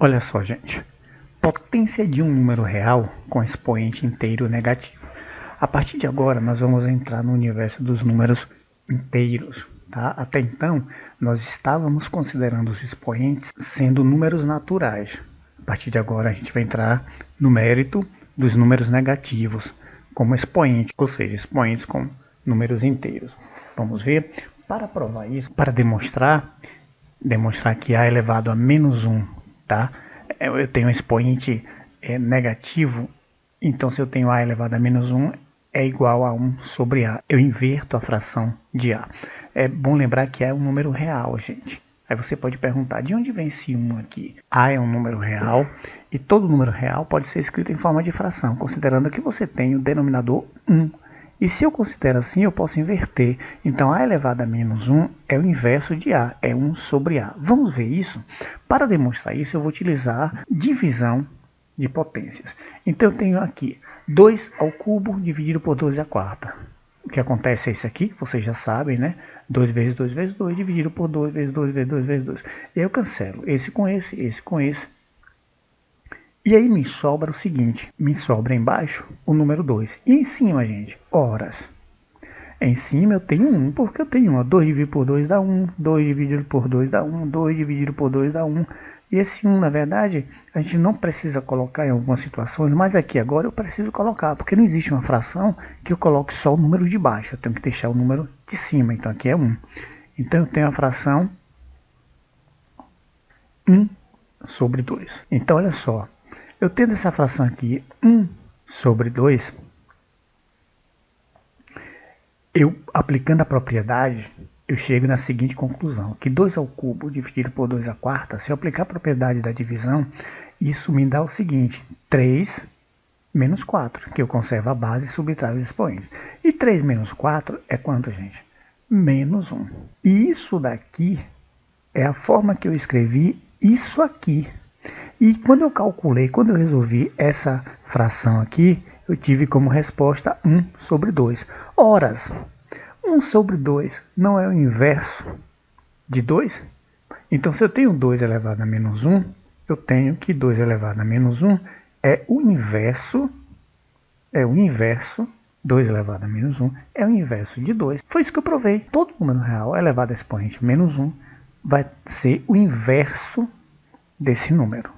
Olha só, gente. Potência de um número real com expoente inteiro negativo. A partir de agora, nós vamos entrar no universo dos números inteiros. Tá? Até então, nós estávamos considerando os expoentes sendo números naturais. A partir de agora, a gente vai entrar no mérito dos números negativos como expoente, ou seja, expoentes com números inteiros. Vamos ver. Para provar isso, para demonstrar que A elevado a menos 1, tá? Eu tenho um expoente negativo, então se eu tenho A elevado a menos 1, é igual a 1 sobre A. Eu inverto a fração de A. É bom lembrar que A é um número real, gente. Aí você pode perguntar, de onde vem esse 1 aqui? A é um número real, e todo número real pode ser escrito em forma de fração, considerando que você tem o denominador 1. E se eu considero assim, eu posso inverter. Então, A elevado a menos 1 é o inverso de A, é 1 sobre A. Vamos ver isso? Para demonstrar isso, eu vou utilizar divisão de potências. Então, eu tenho aqui 2 ao cubo dividido por 2 à quarta. O que acontece é isso aqui, vocês já sabem, né? 2 vezes 2 vezes 2 dividido por 2 vezes 2 vezes 2 vezes 2. E aí eu cancelo esse com esse com esse. E aí me sobra o seguinte, me sobra embaixo o número 2. E em cima, gente, horas. Em cima eu tenho 1, porque eu tenho 1. 2 dividido por 2 dá 1, 2 dividido por 2 dá 1, 2 dividido por 2 dá 1. E esse 1, na verdade, a gente não precisa colocar em algumas situações, mas aqui agora eu preciso colocar, porque não existe uma fração que eu coloque só o número de baixo. Eu tenho que deixar o número de cima, então aqui é 1. Então eu tenho a fração 1 sobre 2. Então olha só. Eu tendo essa fração aqui, 1 sobre 2, eu aplicando a propriedade, eu chego na seguinte conclusão, que 2 ao cubo dividido por 2 à quarta, se eu aplicar a propriedade da divisão, isso me dá o seguinte, 3 menos 4, que eu conservo a base e subtraio os expoentes. E 3 menos 4 é quanto, gente? Menos 1. E isso daqui é a forma que eu escrevi isso aqui. E quando eu calculei, quando eu resolvi essa fração aqui, eu tive como resposta 1 sobre 2. Horas, 1 sobre 2 não é o inverso de 2? Então, se eu tenho 2 elevado a menos 1, eu tenho que 2 elevado a menos 1 é o inverso, 2 elevado a menos 1 é o inverso de 2. Foi isso que eu provei. Todo número real elevado a expoente menos 1 vai ser o inverso desse número.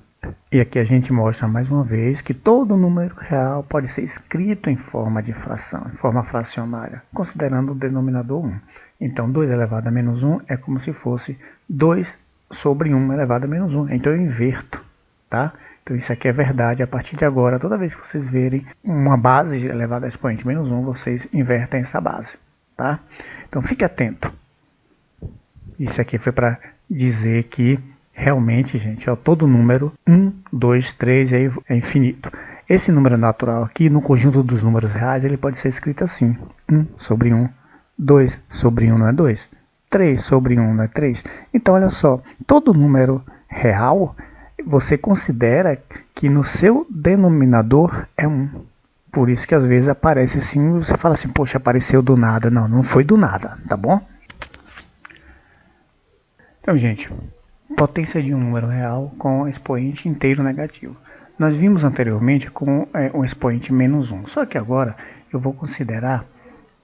E aqui a gente mostra mais uma vez que todo número real pode ser escrito em forma de fração, em forma fracionária, considerando o denominador 1. Então 2 elevado a menos 1 é como se fosse 2 sobre 1 elevado a menos 1. Então eu inverto, tá? Então isso aqui é verdade. A partir de agora, toda vez que vocês verem uma base elevada a expoente menos 1, vocês invertem essa base, tá? Então fique atento. Isso aqui foi para dizer que realmente, gente, todo número 1, 2, 3 é infinito. Esse número natural aqui, no conjunto dos números reais, ele pode ser escrito assim. 1 sobre 1, 2 sobre 1 não é 2, 3 sobre 1 não é 3. Então, olha só, todo número real, você considera que no seu denominador é 1. Por isso que às vezes aparece assim, você fala assim, poxa, apareceu do nada. Não, não foi do nada, tá bom? Então, gente, potência de um número real com expoente inteiro negativo. Nós vimos anteriormente com um expoente menos 1, só que agora eu vou considerar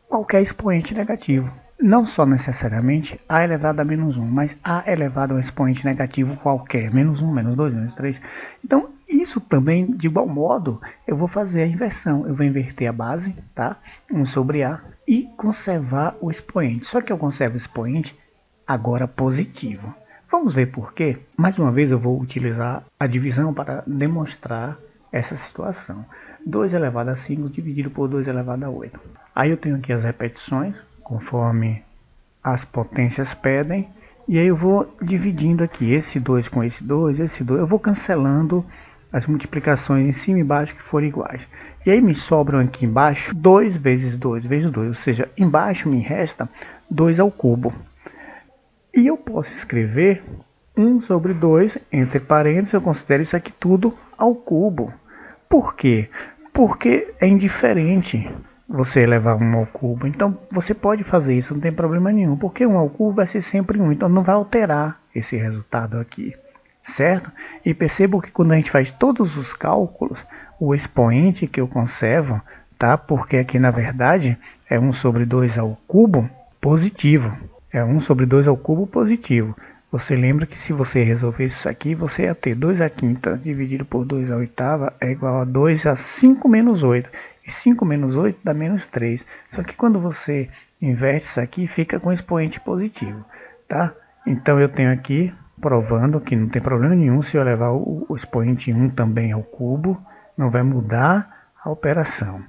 qualquer expoente negativo. Não só necessariamente a elevado a menos 1, mas a elevado a um expoente negativo qualquer, menos 1, menos 2, menos 3. Então, isso também, de igual modo, eu vou fazer a inversão. Eu vou inverter a base, tá? 1 sobre A, e conservar o expoente. Só que eu conservo o expoente agora positivo. Vamos ver por quê? Mais uma vez eu vou utilizar a divisão para demonstrar essa situação. 2 elevado a 5 dividido por 2 elevado a 8. Aí eu tenho aqui as repetições, conforme as potências pedem. E aí eu vou dividindo aqui esse 2 com esse 2, esse 2. Eu vou cancelando as multiplicações em cima e embaixo que forem iguais. E aí me sobram aqui embaixo 2 vezes 2 vezes 2. Ou seja, embaixo me resta 2 ao cubo. E eu posso escrever 1 sobre 2, entre parênteses, eu considero isso aqui tudo ao cubo. Por quê? Porque é indiferente você elevar 1 ao cubo. Então, você pode fazer isso, não tem problema nenhum. Porque 1 ao cubo vai ser sempre 1, então não vai alterar esse resultado aqui, certo? E percebam que quando a gente faz todos os cálculos, o expoente que eu conservo, tá? Porque aqui, na verdade, é 1 sobre 2 ao cubo positivo. É 1 sobre 2 ao cubo positivo. Você lembra que se você resolver isso aqui, você ia ter 2 à quinta dividido por 2 à oitava é igual a 2 a 5 menos 8. E 5 menos 8 dá menos 3. Só que quando você inverte isso aqui, fica com expoente positivo, tá? Então eu tenho aqui, provando que não tem problema nenhum se eu levar o expoente 1 também ao cubo, não vai mudar a operação.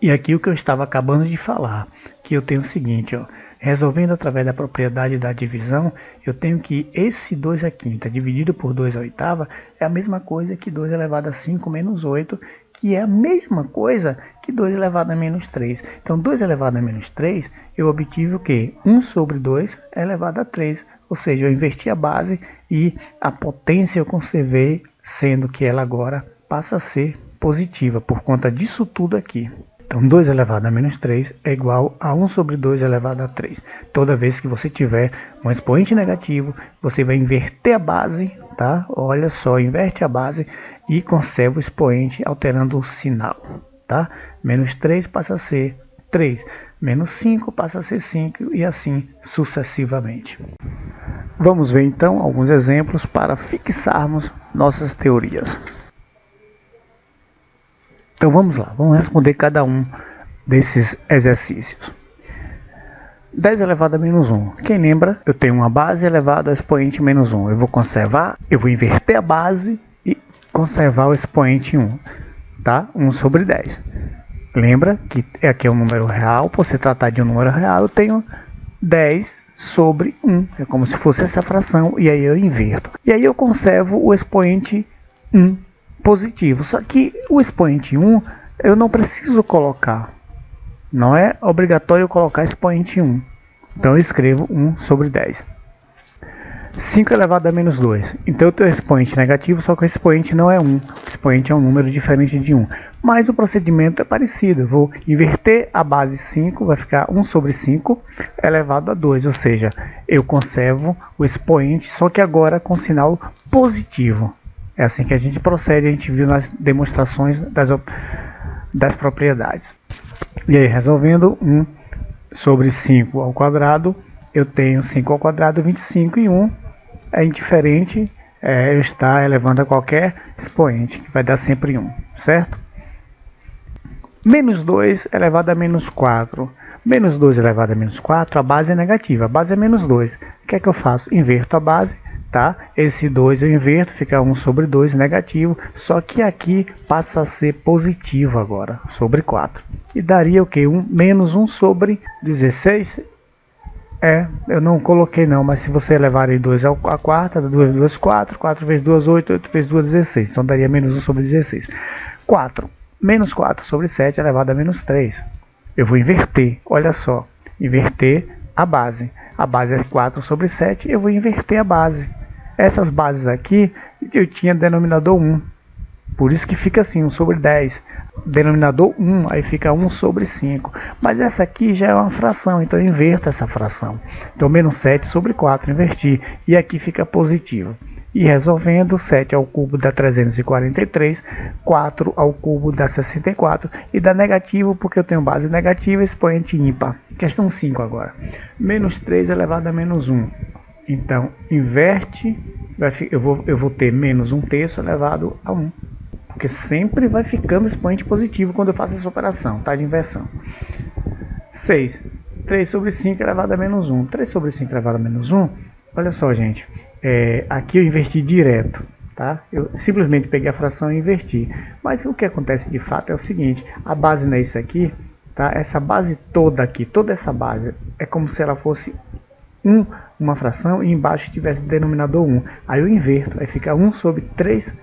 E aqui o que eu estava acabando de falar, que eu tenho o seguinte, ó. Resolvendo através da propriedade da divisão, eu tenho que esse 2 à quinta dividido por 2 à oitava é a mesma coisa que 2 elevado a 5 menos 8, que é a mesma coisa que 2 elevado a menos 3. Então, 2 elevado a menos 3, eu obtive o quê? 1 sobre 2 elevado a 3. Ou seja, eu inverti a base e a potência eu conservei, sendo que ela agora passa a ser positiva por conta disso tudo aqui. Então, 2 elevado a menos 3 é igual a 1 sobre 2 elevado a 3. Toda vez que você tiver um expoente negativo, você vai inverter a base, tá? Olha só, inverte a base e conserva o expoente alterando o sinal, tá? Menos 3 passa a ser 3, menos 5 passa a ser 5 e assim sucessivamente. Vamos ver então alguns exemplos para fixarmos nossas teorias. Então vamos lá, vamos responder cada um desses exercícios. 10 elevado a menos 1. Quem lembra? Eu tenho uma base elevada ao expoente menos 1. Eu vou conservar, eu vou inverter a base e conservar o expoente 1. Tá? 1 sobre 10. Lembra que aqui é um número real, por se tratar de um número real, eu tenho 10 sobre 1. É como se fosse essa fração, e aí eu inverto. E aí eu conservo o expoente 1 positivo. Só que o expoente 1 eu não preciso colocar. Não é obrigatório colocar expoente 1. Então eu escrevo 1 sobre 10. 5 elevado a menos 2. Então eu tenho expoente negativo, só que o expoente não é 1. O expoente é um número diferente de 1. Mas o procedimento é parecido. Eu vou inverter a base 5, vai ficar 1 sobre 5 elevado a 2. Ou seja, eu conservo o expoente, só que agora com sinal positivo. É assim que a gente procede, a gente viu nas demonstrações das propriedades. E aí, resolvendo 1 sobre 5 ao quadrado, eu tenho 5 ao quadrado, 25, e 1 é indiferente, eu estar elevando a qualquer expoente, que vai dar sempre 1, certo? Menos 2 elevado a menos 4. Menos 2 elevado a menos 4, a base é negativa, a base é menos 2. O que é que eu faço? Inverto a base, tá? Esse 2 eu inverto, fica 1 sobre 2 negativo, só que aqui passa a ser positivo agora, sobre 4. E daria o que? Menos 1 sobre 16. Eu não coloquei não, mas se você elevar aí 2 à quarta, 2 vezes 4, 4 vezes 2, 8, 8 vezes 2, 16. Então daria menos 1 sobre 16. 4. Menos 4 sobre 7 elevado a menos 3. Eu vou inverter, olha só. Inverter a base. A base é 4 sobre 7, eu vou inverter a base. Essas bases aqui, eu tinha denominador 1. Por isso que fica assim, 1 sobre 10. Denominador 1, aí fica 1 sobre 5. Mas essa aqui já é uma fração, então eu inverto essa fração. Então, menos 7 sobre 4, inverti. E aqui fica positivo. E resolvendo, 7 ao cubo dá 343, 4 ao cubo dá 64. E dá negativo, porque eu tenho base negativa, expoente ímpar. Questão 5 agora. Menos 3 elevado a menos 1. Então, inverte, eu vou ter menos 1/3 elevado a 1. Porque sempre vai ficando expoente positivo quando eu faço essa operação, tá? De inversão. 6. 3 sobre 5 elevado a menos 1. 3 sobre 5 elevado a menos 1. Olha só, gente. Aqui eu inverti direto, tá? Eu simplesmente peguei a fração e inverti. Mas o que acontece de fato é o seguinte. A base não é isso aqui, tá? Essa base toda aqui, toda essa base, é como se ela fosse uma fração e embaixo tivesse denominador 1. Aí eu inverto, aí fica 1 sobre 3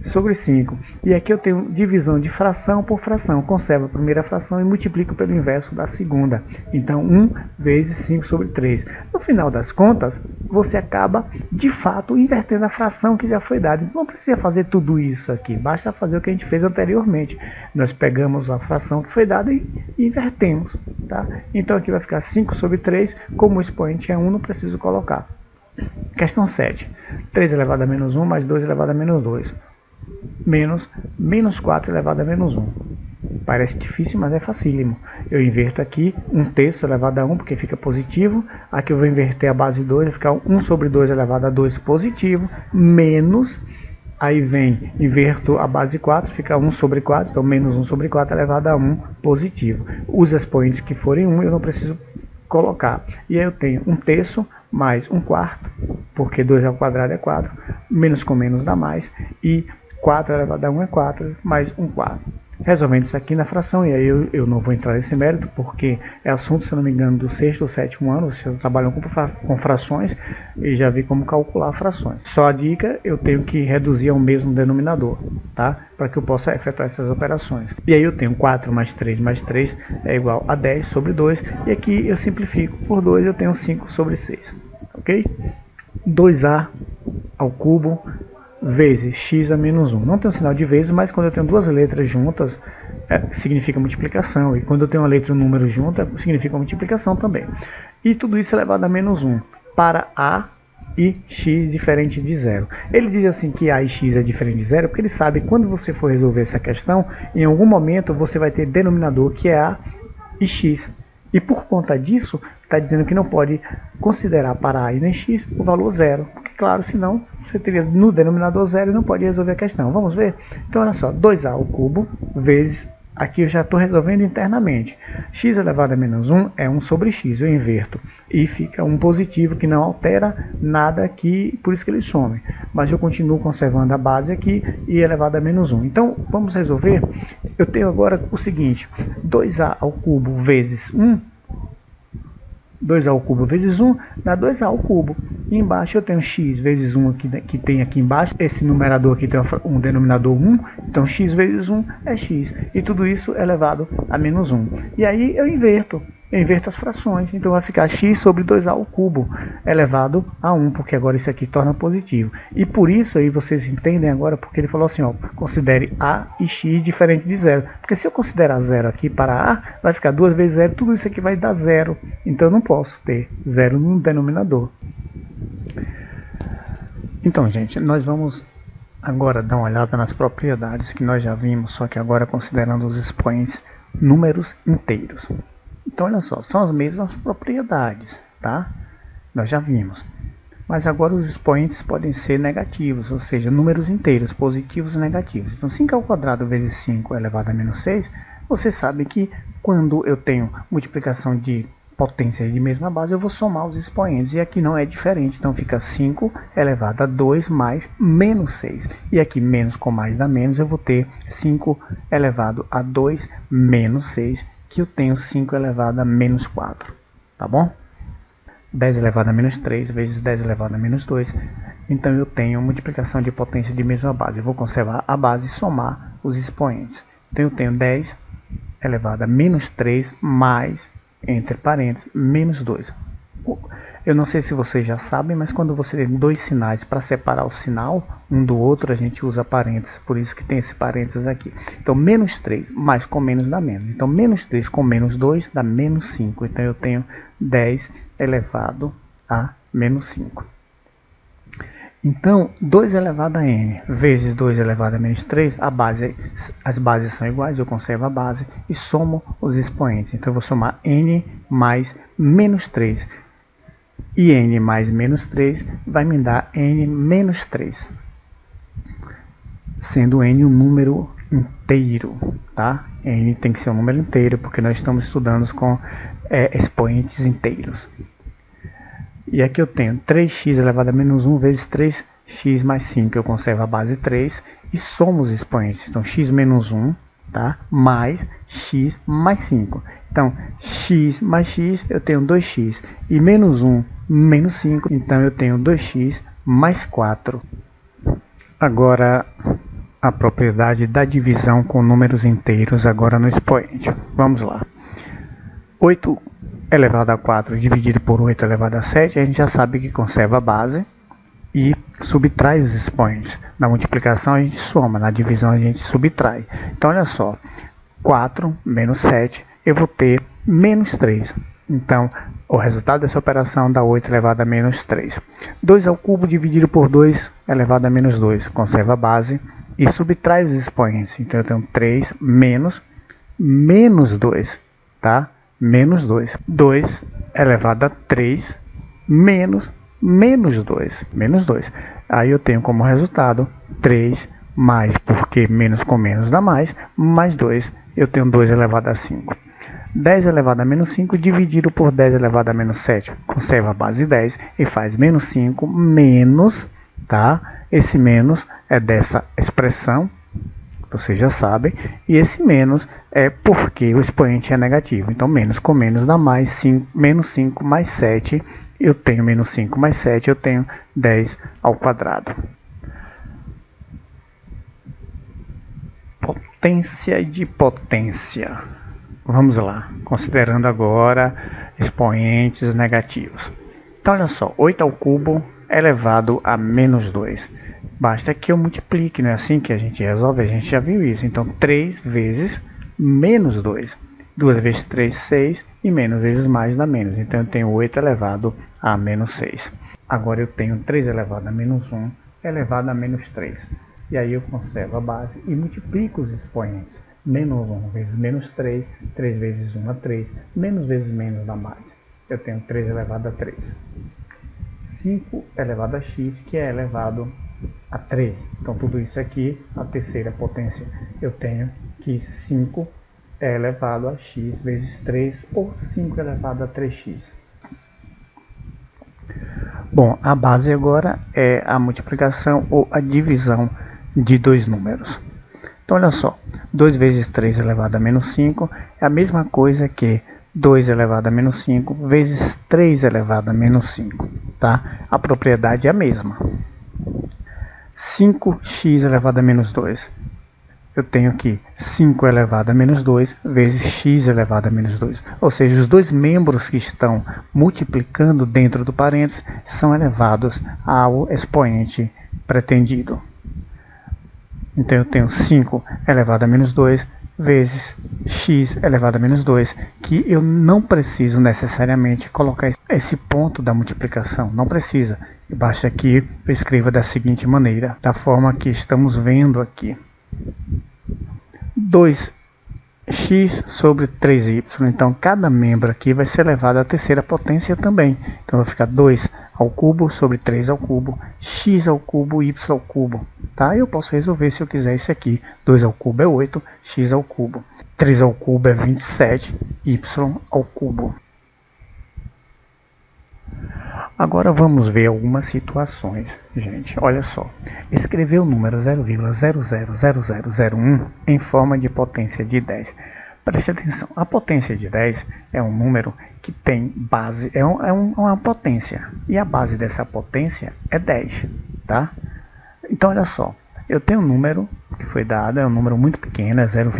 sobre 5. E aqui eu tenho divisão de fração por fração. Conservo a primeira fração e multiplico pelo inverso da segunda. Então 1 vezes 5 sobre 3. No final das contas, você acaba de fato invertendo a fração que já foi dada. Não precisa fazer tudo isso aqui. Basta fazer o que a gente fez anteriormente. Nós pegamos a fração que foi dada e invertemos. Tá? Então aqui vai ficar 5 sobre 3. Como o expoente é 1, não preciso colocar. Questão 7. 3 elevado a menos 1 mais 2 elevado a menos 2. Menos 4 elevado a menos 1. Parece difícil, mas é facílimo. Eu inverto aqui 1/3 elevado a 1, porque fica positivo. Aqui eu vou inverter a base 2, vai ficar 1 sobre 2 elevado a 2 positivo, menos, aí vem, inverto a base 4, fica 1 sobre 4, então menos 1 sobre 4 elevado a 1 positivo. Os expoentes que forem 1, eu não preciso colocar. E aí eu tenho 1/3 mais 1/4, porque 2 ao quadrado é 4, menos com menos dá mais, e 4 elevado a 1 é 4, mais 1/4. Resolvendo isso aqui na fração, e aí eu não vou entrar nesse mérito, porque é assunto, se eu não me engano, do 6º ou 7º ano, se eu trabalho com frações, e já vi como calcular frações. Só a dica, eu tenho que reduzir ao mesmo denominador, tá? Para que eu possa efetuar essas operações. E aí eu tenho 4 mais 3 é igual a 10 sobre 2, e aqui eu simplifico por 2, eu tenho 5 sobre 6, ok? 2a ao cubo vezes x a menos 1. Não tem um sinal de vezes, mas quando eu tenho duas letras juntas, significa multiplicação. E quando eu tenho uma letra e um número junta, significa multiplicação também. E tudo isso é elevado a menos 1 para a e x diferente de zero. Ele diz assim que a e x é diferente de zero, porque ele sabe que quando você for resolver essa questão, em algum momento você vai ter denominador que é a e x. E por conta disso, está dizendo que não pode considerar para a e nem x o valor zero. Porque, claro, senão você teria no denominador zero e não pode resolver a questão. Vamos ver? Então, olha só, 2a ao cubo vezes, aqui eu já estou resolvendo internamente. X elevado a menos 1 é 1 sobre x, eu inverto. E fica um positivo que não altera nada aqui, por isso que ele some. Mas eu continuo conservando a base aqui e elevado a menos 1. Então, vamos resolver. Eu tenho agora o seguinte, 2a ao cubo vezes 1 2 ao cubo vezes 1 dá 2a ao cubo. E embaixo eu tenho x vezes 1 que tem aqui embaixo. Esse numerador aqui tem um denominador 1. Então x vezes 1 é x. E tudo isso elevado a menos 1. E aí eu inverto as frações. Então vai ficar x sobre 2a ao cubo elevado a 1. Porque agora isso aqui torna positivo. E por isso aí vocês entendem agora porque ele falou assim, ó, considere a e x diferente de zero. Porque se eu considerar zero aqui para a, vai ficar 2 vezes zero. Tudo isso aqui vai dar zero. Então eu não posso ter zero no denominador. Então, gente, nós vamos agora dar uma olhada nas propriedades que nós já vimos, só que agora considerando os expoentes números inteiros. Então, olha só, são as mesmas propriedades, tá? Nós já vimos. Mas agora os expoentes podem ser negativos, ou seja, números inteiros, positivos e negativos. Então, 5 ao quadrado vezes 5 elevado a menos 6, você sabe que quando eu tenho multiplicação de potências de mesma base, eu vou somar os expoentes. E aqui não é diferente, então fica 5 elevado a 2 mais menos 6. E aqui menos com mais dá menos, eu vou ter 5 elevado a 2 menos 6, que eu tenho 5 elevado a menos 4. Tá bom? 10 elevado a menos 3 vezes 10 elevado a menos 2. Então eu tenho multiplicação de potência de mesma base. Eu vou conservar a base e somar os expoentes. Então eu tenho 10 elevado a menos 3 mais, entre parênteses, menos 2. Eu não sei se vocês já sabem, mas quando você tem dois sinais para separar o sinal um do outro, a gente usa parênteses. Por isso que tem esse parênteses aqui. Então, menos 3 mais com menos dá menos. Então, menos 3 com menos 2 dá menos 5. Então, eu tenho 10 elevado a menos 5. Então, 2 elevado a n vezes 2 elevado a menos 3, as bases são iguais, eu conservo a base e somo os expoentes. Então, eu vou somar n mais menos 3. E n mais menos 3 vai me dar n menos 3. Sendo n um número inteiro, tá? N tem que ser um número inteiro, porque nós estamos estudando com expoentes inteiros. E aqui eu tenho 3x elevado a menos 1 vezes 3x mais 5. Eu conservo a base 3 e somo os expoentes. Então, x menos 1, tá? Mais x mais 5. Então, x mais x, eu tenho 2x. E menos 1, menos 5. Então, eu tenho 2x mais 4. Agora, a propriedade da divisão com números inteiros agora no expoente. Vamos lá. 8 elevado a 4 dividido por 8 elevado a 7, a gente já sabe que conserva a base e subtrai os expoentes. Na multiplicação a gente soma, na divisão a gente subtrai. Então olha só, 4 menos 7, eu vou ter menos 3. Então o resultado dessa operação dá 8 elevado a menos 3. 2 ao cubo dividido por 2 elevado a menos 2, conserva a base e subtrai os expoentes. Então eu tenho 3 menos 2, tá? Menos 2. 2 elevado a 3 menos 2. Menos 2. Aí eu tenho como resultado 3 mais, porque menos com menos dá mais 2. Eu tenho 2 elevado a 5. 10 elevado a menos 5 dividido por 10 elevado a menos 7. Conserva a base 10 e faz menos 5 menos, tá? Esse menos é dessa expressão, vocês já sabem, e esse menos é porque o expoente é negativo. Então, menos com menos dá mais, 5, menos 5 mais 7, eu tenho menos 5 mais 7, eu tenho 10 ao quadrado. Potência de potência. Vamos lá, considerando agora expoentes negativos. Então, olha só, 8 ao cubo elevado a menos 2. Basta que eu multiplique, não é assim que a gente resolve? A gente já viu isso. Então, 3 vezes menos 2. 2 vezes 3, 6. E menos vezes mais dá menos. Então, eu tenho 8 elevado a menos 6. Agora, eu tenho 3 elevado a menos 1 elevado a menos 3. E aí, eu conservo a base e multiplico os expoentes. Menos 1 vezes menos 3. 3 vezes 1 a 3. Menos vezes menos dá mais. Eu tenho 3 elevado a 3. 5 elevado a x, que é elevado a 3. Então, tudo isso aqui, a terceira potência, eu tenho que 5 é elevado a x vezes 3, ou 5 elevado a 3x. Bom, a base agora é a multiplicação ou a divisão de dois números. Então, olha só, 2 vezes 3 elevado a menos 5 é a mesma coisa que 2 elevado a menos 5 vezes 3 elevado a menos 5, tá? A propriedade é a mesma. 5x elevado a menos 2. Eu tenho aqui 5 elevado a menos 2 vezes x elevado a menos 2. Ou seja, os dois membros que estão multiplicando dentro do parênteses são elevados ao expoente pretendido. Então eu tenho 5 elevado a menos 2 vezes x elevado a menos 2, que eu não preciso necessariamente colocar esse ponto da multiplicação, não precisa. Basta que eu escreva da seguinte maneira, da forma que estamos vendo aqui. 2x sobre 3y, então cada membro aqui vai ser elevado à terceira potência também. Então vai ficar 2 ao cubo sobre 3 ao cubo, x ao cubo, y ao cubo. Tá? Eu posso resolver se eu quiser isso aqui. 2 ao cubo é 8, x ao cubo. 3 ao cubo é 27, y ao cubo. Agora vamos ver algumas situações, gente. Olha só, escrever o número 0,000001 em forma de potência de 10. Preste atenção, a potência de 10 é um número que tem base, é uma potência, e a base dessa potência é 10, tá? Então olha só, eu tenho um número que foi dado, é um número muito pequeno, é 0,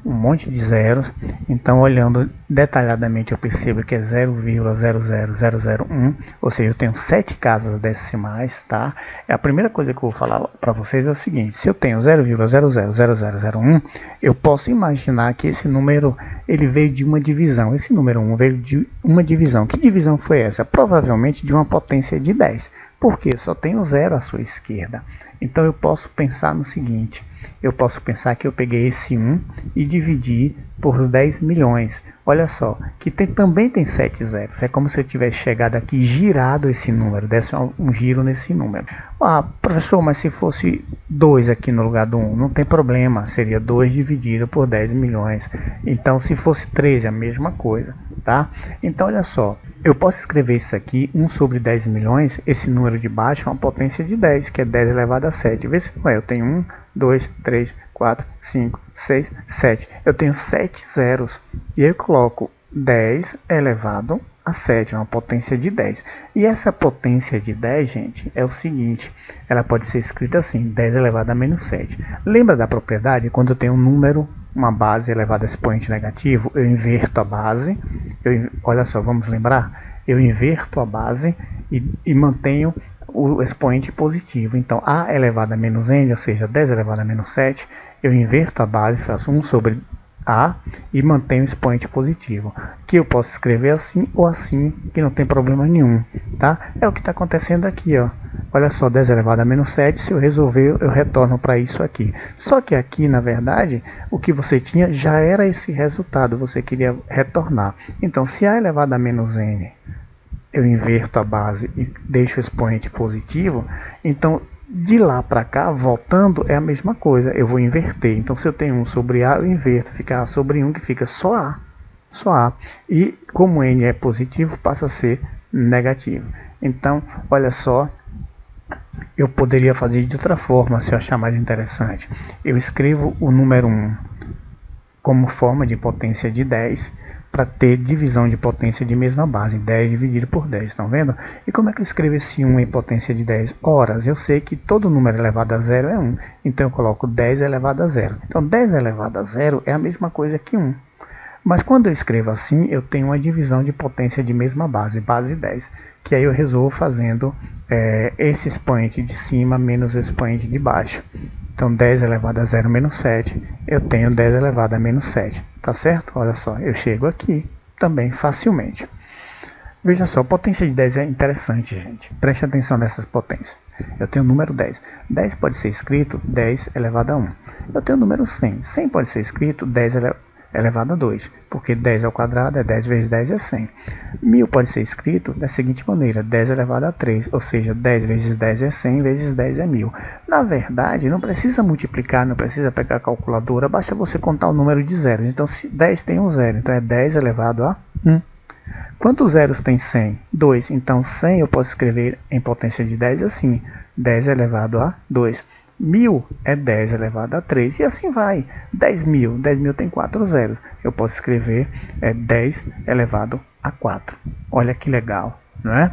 um monte de zeros. Então olhando detalhadamente eu percebo que é 0,00001, ou seja, eu tenho 7 casas decimais, tá? A primeira coisa que eu vou falar para vocês é o seguinte: se eu tenho 0,000001, eu posso imaginar que esse número ele veio de uma divisão. Esse número 1 veio de uma divisão. Que divisão foi essa? Provavelmente de uma potência de 10, porque só tem o 0 à sua esquerda. Então eu posso pensar no seguinte: eu posso pensar que eu peguei esse 1 e dividi por 10 milhões. Olha só, que também tem 7 zeros. É como se eu tivesse chegado aqui e girado esse número, desse um giro nesse número. Ah, professor, mas se fosse 2 aqui no lugar do 1, não tem problema. Seria 2 dividido por 10 milhões. Então, se fosse 3, é a mesma coisa, tá? Então, olha só. Eu posso escrever isso aqui, 1 sobre 10 milhões, esse número de baixo é uma potência de 10, que é 10 elevado a 7. Vê se não é, eu tenho 1, 2, 3, 4, 5, 6, 7. Eu tenho 7 zeros. E eu coloco 10 elevado a 7, é uma potência de 10. E essa potência de 10, gente, é o seguinte: ela pode ser escrita assim, 10 elevado a menos 7. Lembra da propriedade? Quando eu tenho um número, uma base elevada a expoente negativo, eu inverto a base. Olha só, vamos lembrar? Eu inverto a base e mantenho o expoente positivo. Então, a elevado a menos n, ou seja, 10 elevado a menos 7, eu inverto a base, faço 1 sobre a e mantenho o expoente positivo, que eu posso escrever assim ou assim, que não tem problema nenhum, tá? É o que está acontecendo aqui, ó. Olha só, 10 elevado a menos 7, se eu resolver, eu retorno para isso aqui. Só que aqui, na verdade, o que você tinha já era esse resultado, você queria retornar. Então, se a elevado a menos n, eu inverto a base e deixo o expoente positivo, então de lá para cá, voltando, é a mesma coisa. Eu vou inverter. Então, se eu tenho 1 sobre A, eu inverto. Fica A sobre 1, que fica só A. Só A. E como N é positivo, passa a ser negativo. Então, olha só, eu poderia fazer de outra forma, se eu achar mais interessante. Eu escrevo o número 1 como forma de potência de 10, para ter divisão de potência de mesma base, 10 dividido por 10, estão vendo? E como é que eu escrevo esse 1 em potência de 10? Horas, eu sei que todo número elevado a 0 é 1, então eu coloco 10 elevado a 0. Então 10 elevado a 0 é a mesma coisa que 1. Mas quando eu escrevo assim, eu tenho uma divisão de potência de mesma base, base 10, que aí eu resolvo fazendo esse expoente de cima menos o expoente de baixo. Então 10 elevado a 0 menos 7, eu tenho 10 elevado a menos 7, tá certo? Olha só, eu chego aqui também facilmente. Veja só, potência de 10 é interessante, gente. Preste atenção nessas potências. Eu tenho o número 10. 10 pode ser escrito 10 elevado a 1. Eu tenho o número 100. 100 pode ser escrito 10 elevado a 2, porque 10 ao quadrado é 10 vezes 10 é 100. 1000 pode ser escrito da seguinte maneira: 10 elevado a 3, ou seja, 10 vezes 10 é 100, vezes 10 é 1000. Na verdade, não precisa multiplicar, não precisa pegar a calculadora, basta você contar o número de zeros. Então, se 10 tem um zero, então é 10 elevado a 1. Quantos zeros tem 100? 2. Então, 100 eu posso escrever em potência de 10 assim: 10 elevado a 2. 1000 é 10 elevado a 3 e assim vai. 10.000, 10.000 tem 4 zeros. Eu posso escrever 10 elevado a 4. Olha que legal, não é?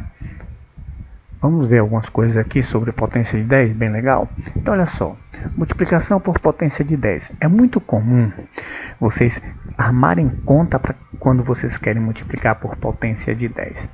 Vamos ver algumas coisas aqui sobre potência de 10, bem legal. Então olha só, multiplicação por potência de 10. É muito comum vocês armarem conta para quando vocês querem multiplicar por potência de 10.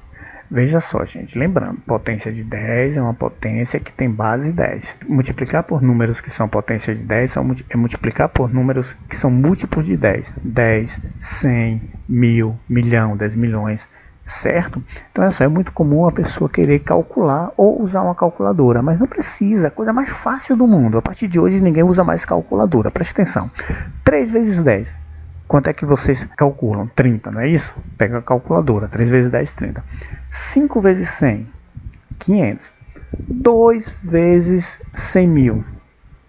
Veja só, gente, lembrando, potência de 10 é uma potência que tem base 10. Multiplicar por números que são potência de 10 é multiplicar por números que são múltiplos de 10. 10, 100, 1000, milhão, 10 milhões, certo? Então é muito comum a pessoa querer calcular ou usar uma calculadora, mas não precisa, a coisa mais fácil do mundo. A partir de hoje ninguém usa mais calculadora, preste atenção. 3 vezes 10. Quanto é que vocês calculam? 30, não é isso? Pega a calculadora. 3 vezes 10, 30. 5 vezes 100, 500. 2 vezes 100 mil.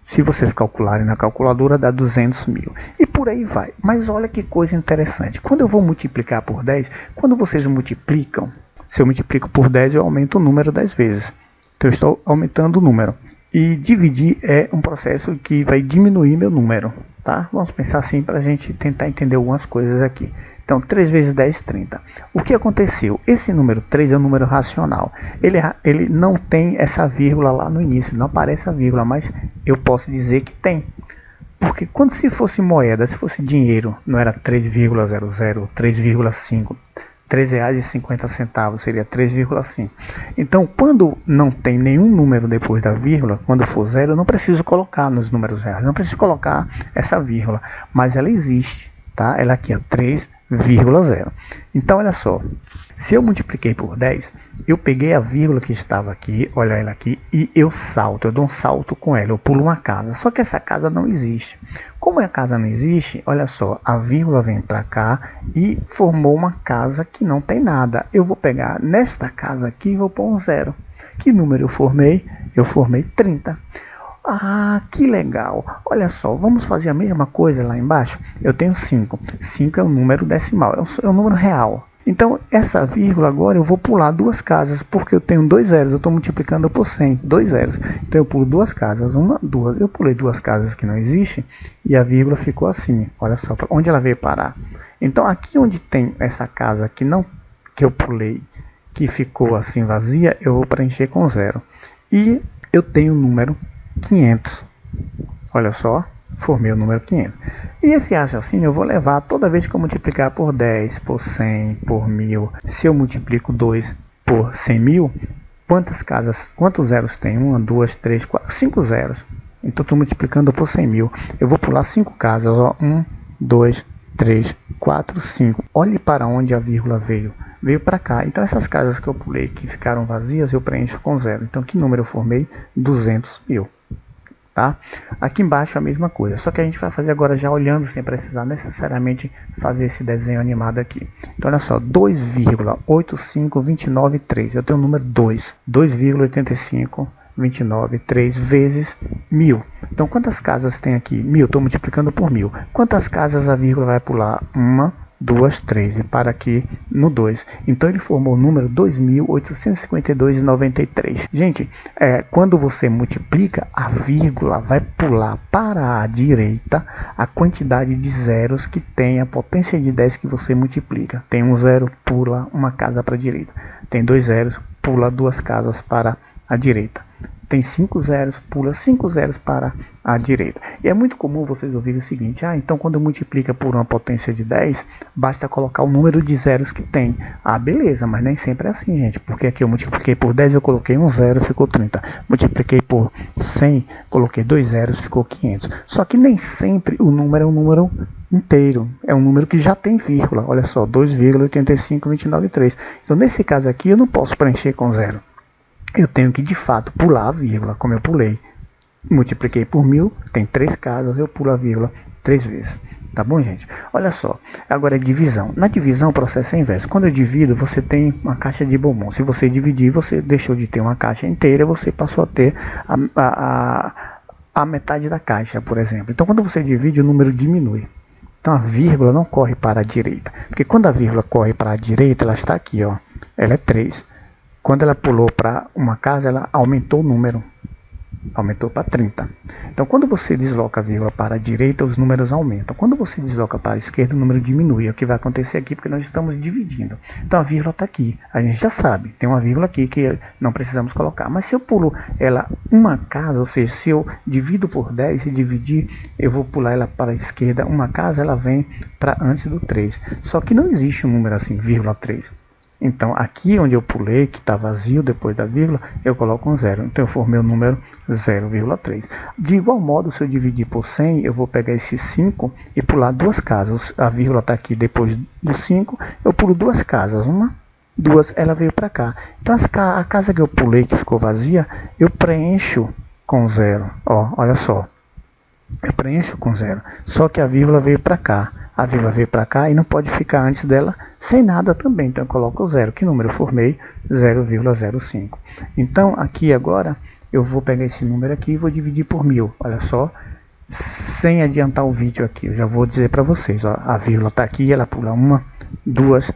Se vocês calcularem na calculadora, dá 200 mil. E por aí vai. Mas olha que coisa interessante. Quando eu vou multiplicar por 10, quando vocês multiplicam, se eu multiplico por 10, eu aumento o número 10 vezes. Então eu estou aumentando o número. E dividir é um processo que vai diminuir meu número. Tá? Vamos pensar assim para a gente tentar entender algumas coisas aqui. Então, 3 vezes 10, 30. O que aconteceu? Esse número 3 é um número racional. Ele não tem essa vírgula lá no início, não aparece a vírgula, mas eu posso dizer que tem. Porque quando se fosse moeda, se fosse dinheiro, não era 3,00, 3,5, R$3,50 seria 3,5. Então, quando não tem nenhum número depois da vírgula, quando for zero, eu não preciso colocar nos números reais, não preciso colocar essa vírgula, mas ela existe, tá? Ela aqui é 3,0. Então, olha só, se eu multipliquei por 10, eu peguei a vírgula que estava aqui, olha ela aqui, e eu dou um salto com ela, eu pulo uma casa, só que essa casa não existe. Como a casa não existe, olha só, a vírgula vem para cá e formou uma casa que não tem nada. Eu vou pegar nesta casa aqui e vou pôr um zero. Que número eu formei? Eu formei 30. Ah, que legal! Olha só, vamos fazer a mesma coisa lá embaixo? Eu tenho 5. 5 é um número decimal, é um número real. Então, essa vírgula agora eu vou pular 2 casas, porque eu tenho 2 zeros, eu estou multiplicando por 100, 2 zeros. Então, eu pulo 2 casas, 1, 2. Eu pulei 2 casas que não existem e a vírgula ficou assim. Olha só, onde ela veio parar. Então, aqui onde tem essa casa que eu pulei, que ficou assim vazia, eu vou preencher com 0. E eu tenho o número 500. Olha só. Formei o número 500. E esse raciocínio eu vou levar toda vez que eu multiplicar por 10, por 100, por 1000. Se eu multiplico 2 por 100 mil, quantos zeros tem? 1, 2, 3, 4, 5 zeros. Então estou multiplicando por 100 mil. Eu vou pular 5 casas. 1, 2, 3, 4, 5. Olhe para onde a vírgula veio. Veio para cá. Então essas casas que eu pulei que ficaram vazias, eu preencho com 0. Então que número eu formei? 200 mil. Tá? Aqui embaixo a mesma coisa, só que a gente vai fazer agora já olhando sem precisar necessariamente fazer esse desenho animado aqui. Então olha só, 2,85293, eu tenho o número 2,8529,3 vezes 1000. Então quantas casas tem aqui? 1000, estou multiplicando por 1000. Quantas casas a vírgula vai pular? 1, 2, 3 e para aqui no 2. Então ele formou o número 2.852,93. Gente, quando você multiplica, a vírgula vai pular para a direita a quantidade de zeros que tem a potência de 10 que você multiplica. Tem um zero, pula uma casa para a direita. Tem 2 zeros, pula 2 casas para a direita. Tem 5 zeros, pula 5 zeros para a direita. E é muito comum vocês ouvirem o seguinte: então quando multiplica por uma potência de 10, basta colocar o número de zeros que tem. Ah, beleza, mas nem sempre é assim, gente. Porque aqui eu multipliquei por 10, eu coloquei um zero, ficou 30. Multipliquei por 100, coloquei 2 zeros, ficou 500. Só que nem sempre o número é um número inteiro. É um número que já tem vírgula. Olha só, 2,85293. Então nesse caso aqui eu não posso preencher com zero. Eu tenho que de fato pular a vírgula, como eu pulei. Multipliquei por 1000, tem 3 casas, eu pulo a vírgula 3 vezes. Tá bom, gente? Olha só, agora é divisão. Na divisão o processo é inverso. Quando eu divido, você tem uma caixa de bombom. Se você dividir, você deixou de ter uma caixa inteira, você passou a ter a metade da caixa, por exemplo. Então quando você divide, o número diminui. Então a vírgula não corre para a direita. Porque quando a vírgula corre para a direita, ela está aqui, ó. Ela é 3. Quando ela pulou para uma casa, ela aumentou o número. aumentou para 30. Então, quando você desloca a vírgula para a direita, os números aumentam. Quando você desloca para a esquerda, o número diminui. É o que vai acontecer aqui, porque nós estamos dividindo. Então, a vírgula está aqui. A gente já sabe, tem uma vírgula aqui que não precisamos colocar. Mas se eu pulo ela uma casa, ou seja, se eu divido por 10 e dividir, eu vou pular ela para a esquerda. Uma casa, ela vem para antes do 3. Só que não existe um número assim, vírgula 3. Então, aqui onde eu pulei, que está vazio depois da vírgula, eu coloco um 0. Então, eu formei o número 0,3. De igual modo, se eu dividir por 100, eu vou pegar esse 5 e pular duas casas. A vírgula está aqui depois do 5, eu pulo duas casas. Uma, duas, ela veio para cá. Então, a casa que eu pulei, que ficou vazia, eu preencho com 0. Ó, olha só. Eu preencho com 0. Só que a vírgula veio para cá. A vírgula veio para cá e não pode ficar antes dela sem nada também. Então eu coloco o 0. Que número eu formei? 0,05. Então aqui agora eu vou pegar esse número aqui e vou dividir por 1000. Olha só, sem adiantar o vídeo aqui, eu já vou dizer para vocês. Ó, a vírgula está aqui, ela pula uma, duas,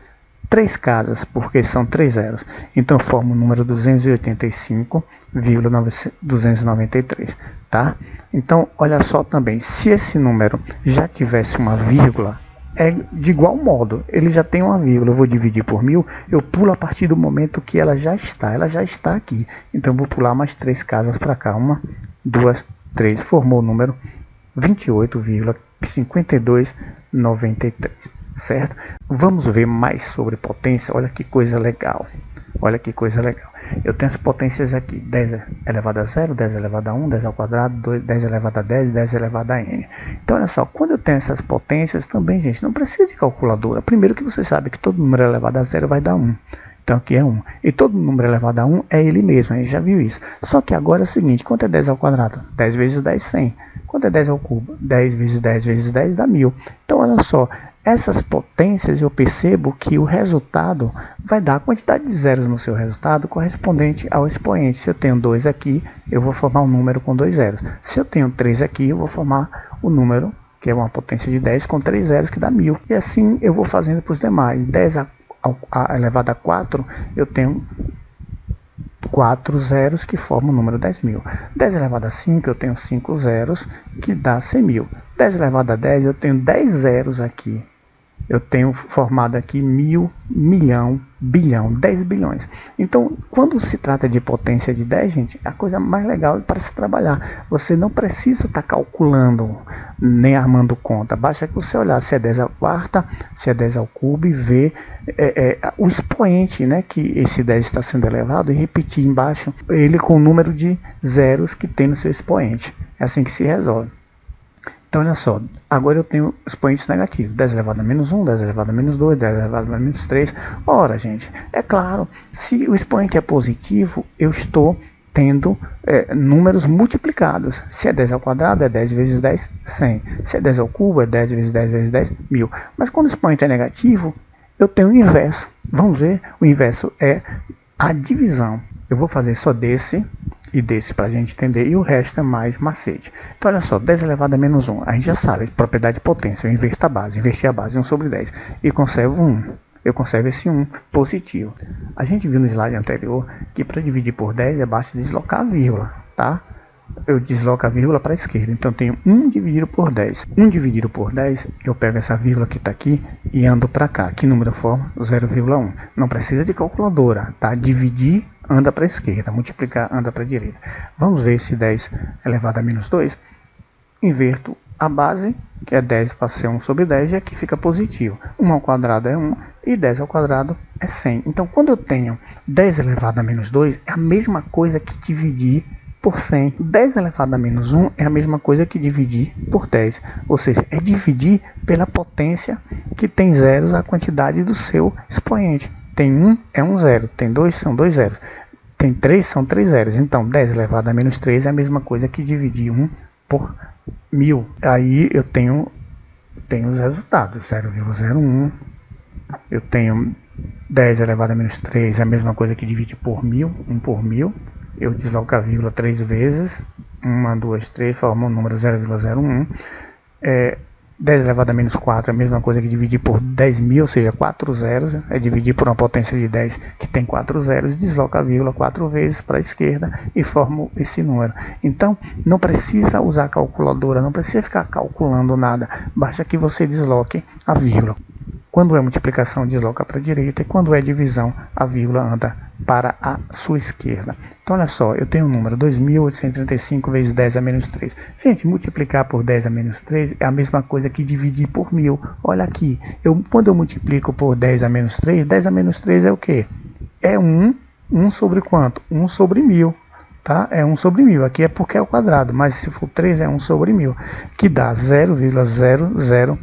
três casas, porque são 3 zeros. Então eu formo o número 285,293, tá? Então, olha só também, se esse número já tivesse uma vírgula, é de igual modo, ele já tem uma vírgula, eu vou dividir por 1000, eu pulo a partir do momento que ela já está aqui. Então eu vou pular mais 3 casas para cá, uma, duas, três, formou o número 28,5293. Certo? Vamos ver mais sobre potência. Olha que coisa legal. Olha que coisa legal. Eu tenho as potências aqui. 10 elevado a 0, 10 elevado a 1, 10 ao quadrado, 10 elevado a 10, 10 elevado a n. Então, olha só. Quando eu tenho essas potências também, gente, não precisa de calculadora. Primeiro que você sabe que todo número elevado a 0 vai dar 1. Então, aqui é 1. E todo número elevado a 1 é ele mesmo. A gente já viu isso. Só que agora é o seguinte. Quanto é 10 ao quadrado? 10 vezes 10, 100. Quanto é 10 ao cubo? 10 vezes 10 vezes 10 dá 1000. Então, olha só. Essas potências eu percebo que o resultado vai dar a quantidade de zeros no seu resultado correspondente ao expoente. Se eu tenho 2 aqui, eu vou formar um número com 2 zeros. Se eu tenho 3 aqui, eu vou formar o número, que é uma potência de 10, com 3 zeros, que dá 1000. E assim eu vou fazendo para os demais. 10 elevado a 4, eu tenho 4 zeros que formam o número 10.000. 10 elevado a 5, eu tenho 5 zeros, que dá 100.000. 10 elevado a 10, eu tenho 10 zeros aqui. Eu tenho formado aqui 1000, milhão, bilhão, 10 bilhões. Então, quando se trata de potência de 10, gente, é a coisa mais legal para se trabalhar. Você não precisa estar calculando, nem armando conta. Basta que você olhar se é 10 à quarta, se é 10 ao cubo e ver o expoente, né, que esse 10 está sendo elevado, e repetir embaixo ele com o número de zeros que tem no seu expoente. É assim que se resolve. Então, olha só, agora eu tenho expoentes negativos, 10 elevado a menos 1, 10 elevado a menos 2, 10 elevado a menos 3. Ora, gente, é claro, se o expoente é positivo, eu estou tendo números multiplicados. Se é 10 ao quadrado, é 10 vezes 10, 100. Se é 10 ao cubo, é 10 vezes 10 vezes 10, 1000. Mas quando o expoente é negativo, eu tenho o inverso. Vamos ver, o inverso é a divisão. Eu vou fazer só desse e desse para a gente entender, e o resto é mais macete. Então, olha só, 10 elevado a menos 1, a gente já sabe, propriedade de potência, eu inverto a base, inverti a base, 1 sobre 10, e conservo 1. Eu conservo esse 1 positivo. A gente viu no slide anterior que para dividir por 10 é basta deslocar a vírgula, tá? Eu desloco a vírgula para a esquerda, então eu tenho 1 dividido por 10. 1 dividido por 10, eu pego essa vírgula que está aqui e ando para cá. Que número forma? 0,1. Não precisa de calculadora, tá? Dividir, anda para a esquerda, multiplicar, anda para a direita. Vamos ver se 10 elevado a menos 2. Inverto a base, que é 10 para ser 1 sobre 10, e aqui fica positivo. 1 ao quadrado é 1 e 10 ao quadrado é 100. Então, quando eu tenho 10 elevado a menos 2, é a mesma coisa que dividir por 100. 10 elevado a menos 1 é a mesma coisa que dividir por 10. Ou seja, é dividir pela potência que tem zeros a quantidade do seu expoente. Tem 1, é 1 zero. Tem 2, são 2 zeros. Tem 3, são 3 zeros. Então, 10 elevado a menos 3 é a mesma coisa que dividir 1 por 1000. Aí eu tenho os resultados. 0,01. Eu tenho 10 elevado a menos 3 é a mesma coisa que dividir por 1000. 1 por 1000. Eu desloco a vírgula 3 vezes. 1, 2, 3, forma o número 0,01. 10 elevado a menos 4 é a mesma coisa que dividir por 10.000, ou seja, 4 zeros. É dividir por uma potência de 10 que tem 4 zeros, desloca a vírgula 4 vezes para a esquerda e forma esse número. Então, não precisa usar a calculadora, não precisa ficar calculando nada, basta que você desloque a vírgula. Quando é multiplicação, desloca para a direita, e quando é divisão, a vírgula anda para a sua esquerda. Então, olha só, eu tenho o número 2.835 vezes 10 a menos 3. Gente, multiplicar por 10 a menos 3 é a mesma coisa que dividir por 1.000. Olha aqui, quando eu multiplico por 10 a menos 3, 10 a menos 3 é o quê? É 1 sobre quanto? 1 sobre 1.000. Tá? É 1 sobre 1.000. Aqui é porque é o quadrado, mas se for 3 é 1 sobre 1.000, que dá 0,001.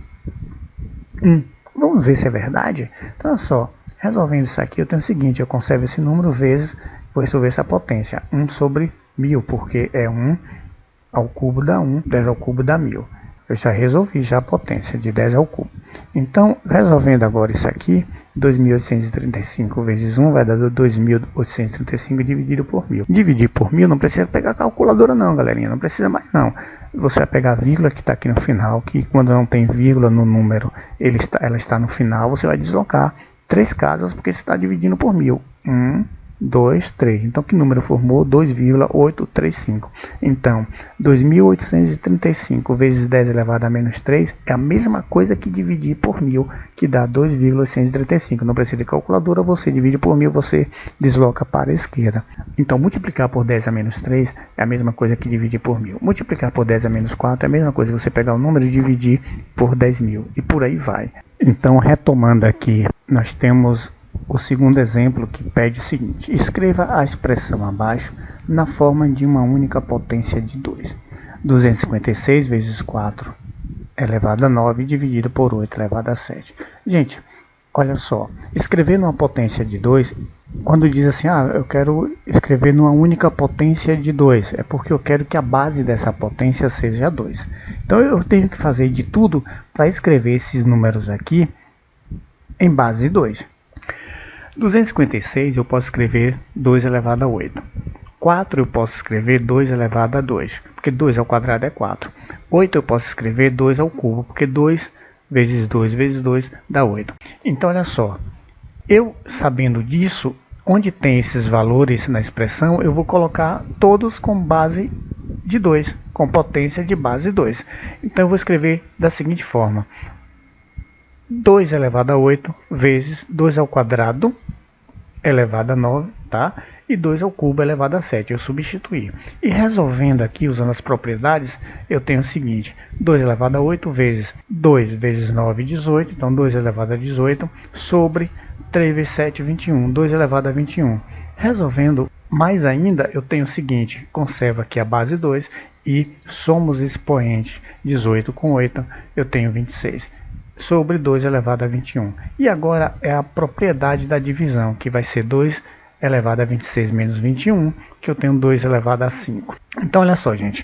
Vamos ver se é verdade? Então, olha só, resolvendo isso aqui, eu tenho o seguinte, eu conservo esse número vezes, vou resolver essa potência, 1 sobre 1.000, porque é 1 ao cubo dá 1, 10 ao cubo dá 1.000. Eu já resolvi já a potência de 10 ao cubo. Então, resolvendo agora isso aqui, 2.835 vezes 1 vai dar 2.835 dividido por 1.000. Dividir por 1.000 não precisa pegar a calculadora não, galerinha, não precisa mais não. Você vai pegar a vírgula que está aqui no final, que quando não tem vírgula no número, ela está no final, você vai deslocar 3 casas, porque você está dividindo por 1.000. 1, 2, 3. Então, que número formou? 2,835. Então, 2.835 vezes 10 elevado a menos 3 é a mesma coisa que dividir por 1.000, que dá 2,835. Não precisa de calculadora, você divide por 1.000, você desloca para a esquerda. Então, multiplicar por 10 a menos 3 é a mesma coisa que dividir por 1.000. Multiplicar por 10 a menos 4 é a mesma coisa que você pegar o número e dividir por 10.000. E por aí vai. Então, retomando aqui, nós temos o segundo exemplo, que pede o seguinte: escreva a expressão abaixo na forma de uma única potência de 2. 256 vezes 4 elevado a 9 dividido por 8 elevado a 7. Gente, olha só, escrever numa potência de 2, quando diz assim, eu quero escrever numa única potência de 2, é porque eu quero que a base dessa potência seja 2. Então eu tenho que fazer de tudo para escrever esses números aqui em base de 2. 256 eu posso escrever 2 elevado a 8. 4 eu posso escrever 2 elevado a 2, porque 2 ao quadrado é 4. 8 eu posso escrever 2 ao cubo, porque 2 vezes 2 vezes 2 dá 8. Então, olha só, eu sabendo disso, onde tem esses valores na expressão, eu vou colocar todos com base de 2, com potência de base 2. Então, eu vou escrever da seguinte forma: 2 elevado a 8 vezes 2 ao quadrado elevado a 9, tá? E 2 ao cubo elevado a 7, eu substituí. E resolvendo aqui, usando as propriedades, eu tenho o seguinte: 2 elevado a 8 vezes 2 vezes 9, 18, então 2 elevado a 18, sobre 3 vezes 7, 21, 2 elevado a 21. Resolvendo mais ainda, eu tenho o seguinte: conservo aqui a base 2 e somos expoente 18 com 8, eu tenho 26. Sobre 2 elevado a 21. E agora é a propriedade da divisão, que vai ser 2 elevado a 26 menos 21, que eu tenho 2 elevado a 5. Então, olha só, gente.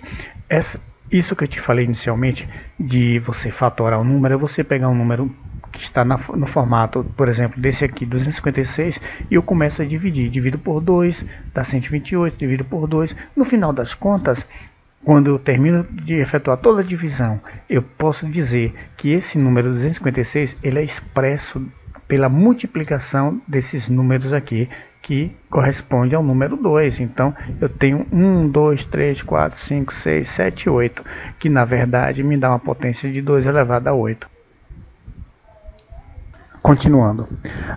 Isso que eu te falei inicialmente, de você fatorar o número, é você pegar um número que está no formato, por exemplo, desse aqui, 256, e eu começo a dividir. Divido por 2, dá 128, divido por 2. No final das contas, quando eu termino de efetuar toda a divisão, eu posso dizer que esse número 256 ele é expresso pela multiplicação desses números aqui, que corresponde ao número 2. Então, eu tenho 1, 2, 3, 4, 5, 6, 7, 8, que na verdade me dá uma potência de 2 elevado a 8. Continuando,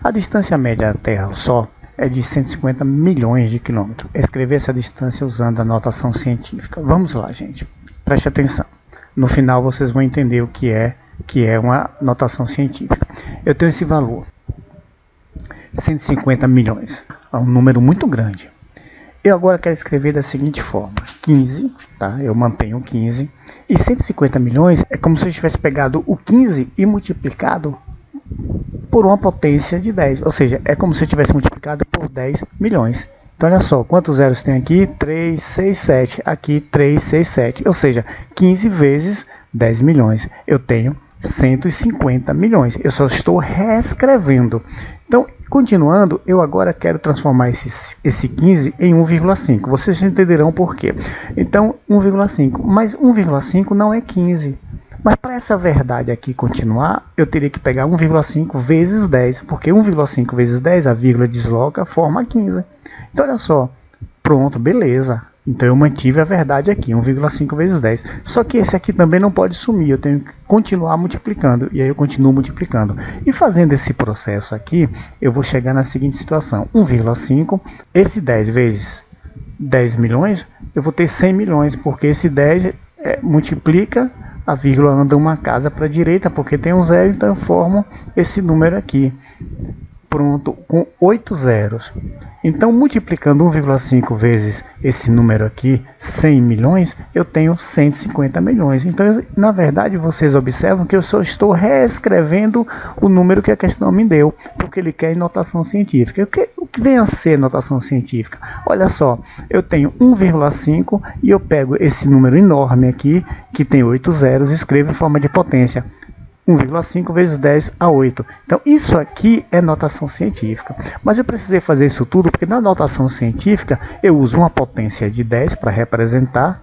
a distância média da Terra ao Sol é de 150 milhões de quilômetros. Escrever essa distância usando a notação científica. Vamos lá, gente. Preste atenção. No final vocês vão entender o que é uma notação científica. Eu tenho esse valor, 150 milhões. É um número muito grande. Eu agora quero escrever da seguinte forma: 15, tá? Eu mantenho 15. E 150 milhões é como se eu tivesse pegado o 15 e multiplicado por uma potência de 10, ou seja, é como se eu tivesse multiplicado por 10 milhões. Então, olha só, quantos zeros tem aqui? 3, 6, 7. Aqui, 3, 6, 7. Ou seja, 15 vezes 10 milhões. Eu tenho 150 milhões. Eu só estou reescrevendo. Então, continuando, eu agora quero transformar esse 15 em 1,5. Vocês entenderão por quê. Então, 1,5. Mas 1,5 não é 15. Mas para essa verdade aqui continuar, eu teria que pegar 1,5 vezes 10, porque 1,5 vezes 10, a vírgula desloca, forma 15. Então olha só, pronto, beleza. Então eu mantive a verdade aqui, 1,5 vezes 10. Só que esse aqui também não pode sumir, eu tenho que continuar multiplicando. E aí eu continuo multiplicando. E fazendo esse processo aqui, eu vou chegar na seguinte situação. 1,5, esse 10 vezes 10 milhões, eu vou ter 100 milhões, porque esse 10 multiplica, a vírgula anda uma casa para a direita, porque tem um zero, então eu formo esse número aqui. Pronto, com 8 zeros. Então, multiplicando 1,5 vezes esse número aqui, 100 milhões, eu tenho 150 milhões. Então, na verdade, vocês observam que eu só estou reescrevendo o número que a questão me deu, porque ele quer em notação científica. O que vem a ser notação científica? Olha só, eu tenho 1,5 e eu pego esse número enorme aqui, que tem 8 zeros, e escrevo em forma de potência. 1,5 vezes 10 a 8. Então, isso aqui é notação científica. Mas eu precisei fazer isso tudo porque na notação científica eu uso uma potência de 10 para representar,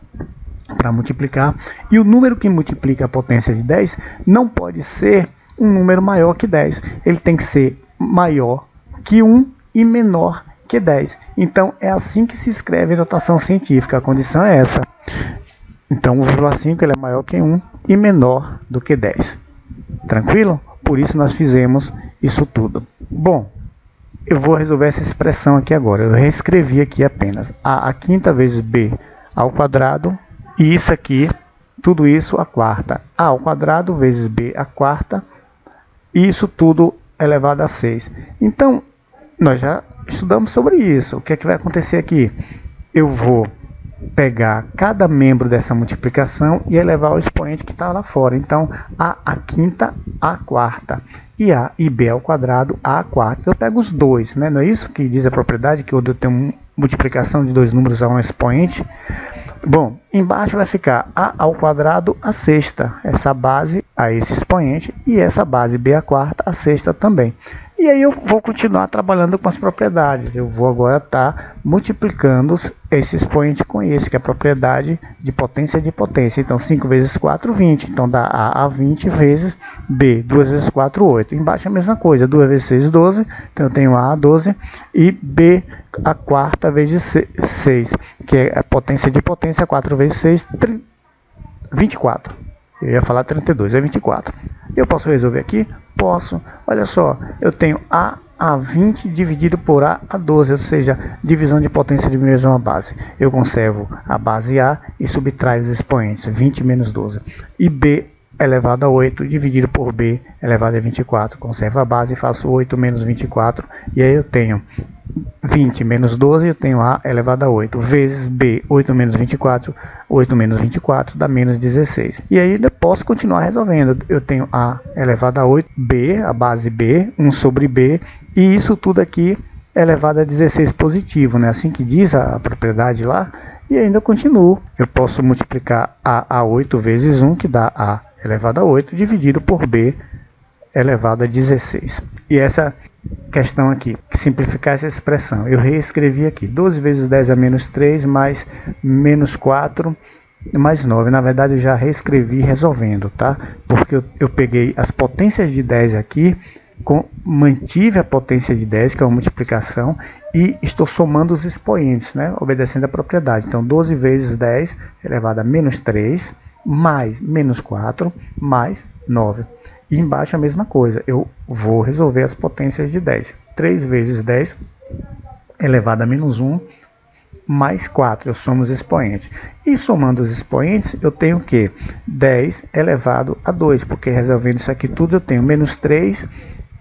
para multiplicar. E o número que multiplica a potência de 10 não pode ser um número maior que 10. Ele tem que ser maior que 1 e menor que 10. Então, é assim que se escreve notação científica. A condição é essa. Então, 1,5 ele é maior que 1 e menor do que 10. Tranquilo? Por isso nós fizemos isso tudo. Bom, eu vou resolver essa expressão aqui agora. Eu reescrevi aqui apenas a quinta vezes b ao quadrado, e isso aqui, tudo isso a quarta. A ao quadrado vezes b a quarta, e isso tudo elevado a 6. Então, nós já estudamos sobre isso. O que é que vai acontecer aqui? Eu vou pegar cada membro dessa multiplicação e elevar o expoente que está lá fora. Então, a quinta, a quarta. E a e b ao quadrado, a quarta. Eu pego os dois, né? Não é isso que diz a propriedade, que quando eu tenho multiplicação de dois números a um expoente. Bom, embaixo vai ficar a ao quadrado, a sexta. Essa base a esse expoente, e essa base b a quarta, a sexta também. E aí eu vou continuar trabalhando com as propriedades. Eu vou agora estar multiplicando esse expoente com esse, que é a propriedade de potência de potência. Então, 5 vezes 4, 20. Então, dá a 20 vezes b. 2 vezes 4, 8. Embaixo é a mesma coisa. 2 vezes 6, 12. Então, eu tenho a 12. E b a quarta vezes 6, que é a potência de potência. 4 vezes 6, 24. Eu ia falar 32, é 24. Eu posso resolver aqui? Posso. Olha só, eu tenho a 20 dividido por a 12, ou seja, divisão de potência de mesma base. Eu conservo a base a e subtraio os expoentes, 20 menos 12. E b elevado a 8 dividido por b elevado a 24. Conservo a base e faço 8 menos 24. E aí eu tenho 20 menos 12, eu tenho a elevado a 8, vezes b, 8 menos 24, 8 menos 24 dá menos 16. E aí eu posso continuar resolvendo. Eu tenho a elevado a 8, b, a base b, 1 sobre b, e isso tudo aqui elevado a 16 positivo, né? Assim que diz a propriedade lá. E ainda eu continuo. Eu posso multiplicar a 8 vezes 1, que dá a elevado a 8, dividido por b elevado a 16. E essa questão aqui, simplificar essa expressão, eu reescrevi aqui, 12 vezes 10 a menos 3, mais menos 4, mais 9. Na verdade, eu já reescrevi resolvendo, tá? Porque eu peguei as potências de 10 aqui, mantive a potência de 10, que é uma multiplicação, e estou somando os expoentes, né? Obedecendo a propriedade. Então, 12 vezes 10 elevado a menos 3, mais menos 4, mais 9. E embaixo a mesma coisa, eu vou resolver as potências de 10. 3 vezes 10 elevado a menos 1, mais 4, eu somo os expoentes. E somando os expoentes, eu tenho o quê? 10 elevado a 2, porque resolvendo isso aqui tudo, eu tenho menos 3,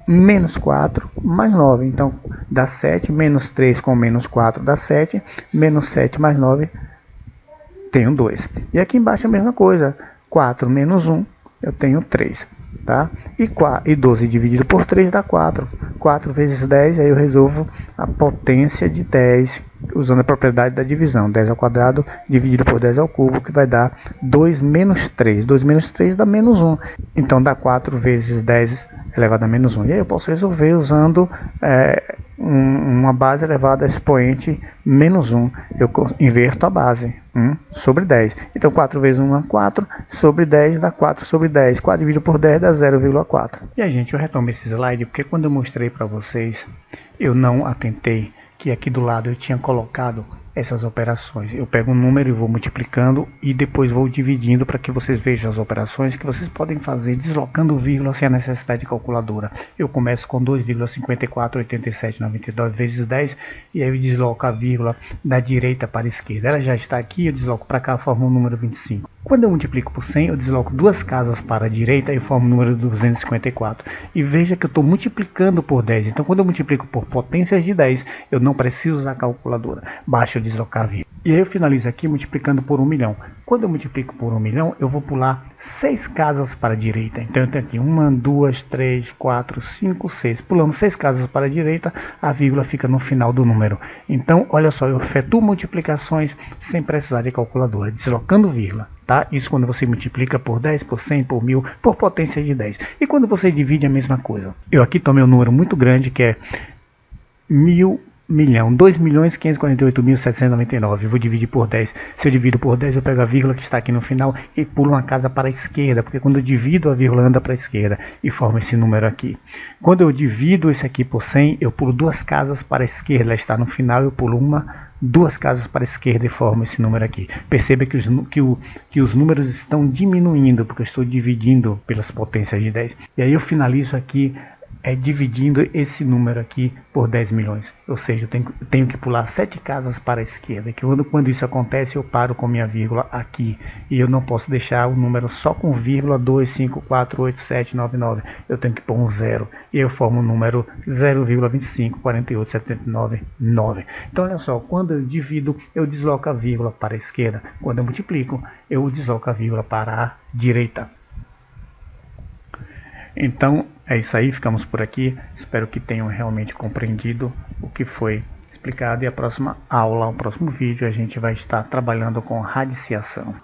menos 4, mais 9. Então, dá 7, menos 3 com menos 4 dá 7, menos 7 mais 9, tenho 2. E aqui embaixo a mesma coisa, 4 menos 1, eu tenho 3. Tá? E 12 dividido por 3 dá 4. 4 vezes 10, aí eu resolvo a potência de 10, usando a propriedade da divisão. 10 ao quadrado dividido por 10 ao cubo, que vai dar 2 menos 3. 2 menos 3 dá menos 1. Então dá 4 vezes 10 elevado a menos 1. E aí eu posso resolver usando uma base elevada a expoente menos 1. Eu inverto a base, 1 sobre 10. Então 4 vezes 1 é 4, sobre 10 dá 4 sobre 10. 4 dividido por 10 dá 0,4. E aí, gente, eu retomo esse slide porque quando eu mostrei para vocês, eu não atentei que aqui do lado eu tinha colocado essas operações. Eu pego um número e vou multiplicando e depois vou dividindo para que vocês vejam as operações que vocês podem fazer deslocando vírgula sem a necessidade de calculadora. Eu começo com 2,548799 vezes 10 e aí eu desloco a vírgula da direita para a esquerda. Ela já está aqui, eu desloco para cá, forma o número 25. Quando eu multiplico por 100, eu desloco 2 casas para a direita e formo o número 254. E veja que eu estou multiplicando por 10. Então, quando eu multiplico por potências de 10, eu não preciso usar a calculadora. Basta eu deslocar a vírgula. E aí eu finalizo aqui multiplicando por 1 milhão. Quando eu multiplico por 1 milhão, eu vou pular 6 casas para a direita. Então, eu tenho aqui 1, 2, 3, 4, 5, 6. Pulando 6 casas para a direita, a vírgula fica no final do número. Então, olha só, eu efetuo multiplicações sem precisar de calculadora, deslocando vírgula. Tá? Isso quando você multiplica por 10, por 100, por 1000, por potência de 10. E quando você divide a mesma coisa. Eu aqui tomei um número muito grande que é 2.548.799. Vou dividir por 10. Se eu divido por 10, eu pego a vírgula que está aqui no final e pulo uma casa para a esquerda, porque quando eu divido, a vírgula anda para a esquerda e forma esse número aqui. Quando eu divido esse aqui por 100, eu pulo 2 casas para a esquerda, ela está no final, eu pulo 2 casas para a esquerda e formo esse número aqui. Perceba que os números estão diminuindo, porque eu estou dividindo pelas potências de 10. E aí eu finalizo aqui dividindo esse número aqui por 10 milhões. Ou seja, eu tenho que pular 7 casas para a esquerda. Que quando isso acontece, eu paro com minha vírgula aqui. E eu não posso deixar o número só com vírgula 2548799. Eu tenho que pôr um 0. E eu formo o número 0,2548799. Então, olha só, quando eu divido, eu desloco a vírgula para a esquerda. Quando eu multiplico, eu desloco a vírgula para a direita. Então, é isso aí, ficamos por aqui. Espero que tenham realmente compreendido o que foi explicado. E a próxima aula, o próximo vídeo, a gente vai estar trabalhando com radiciação.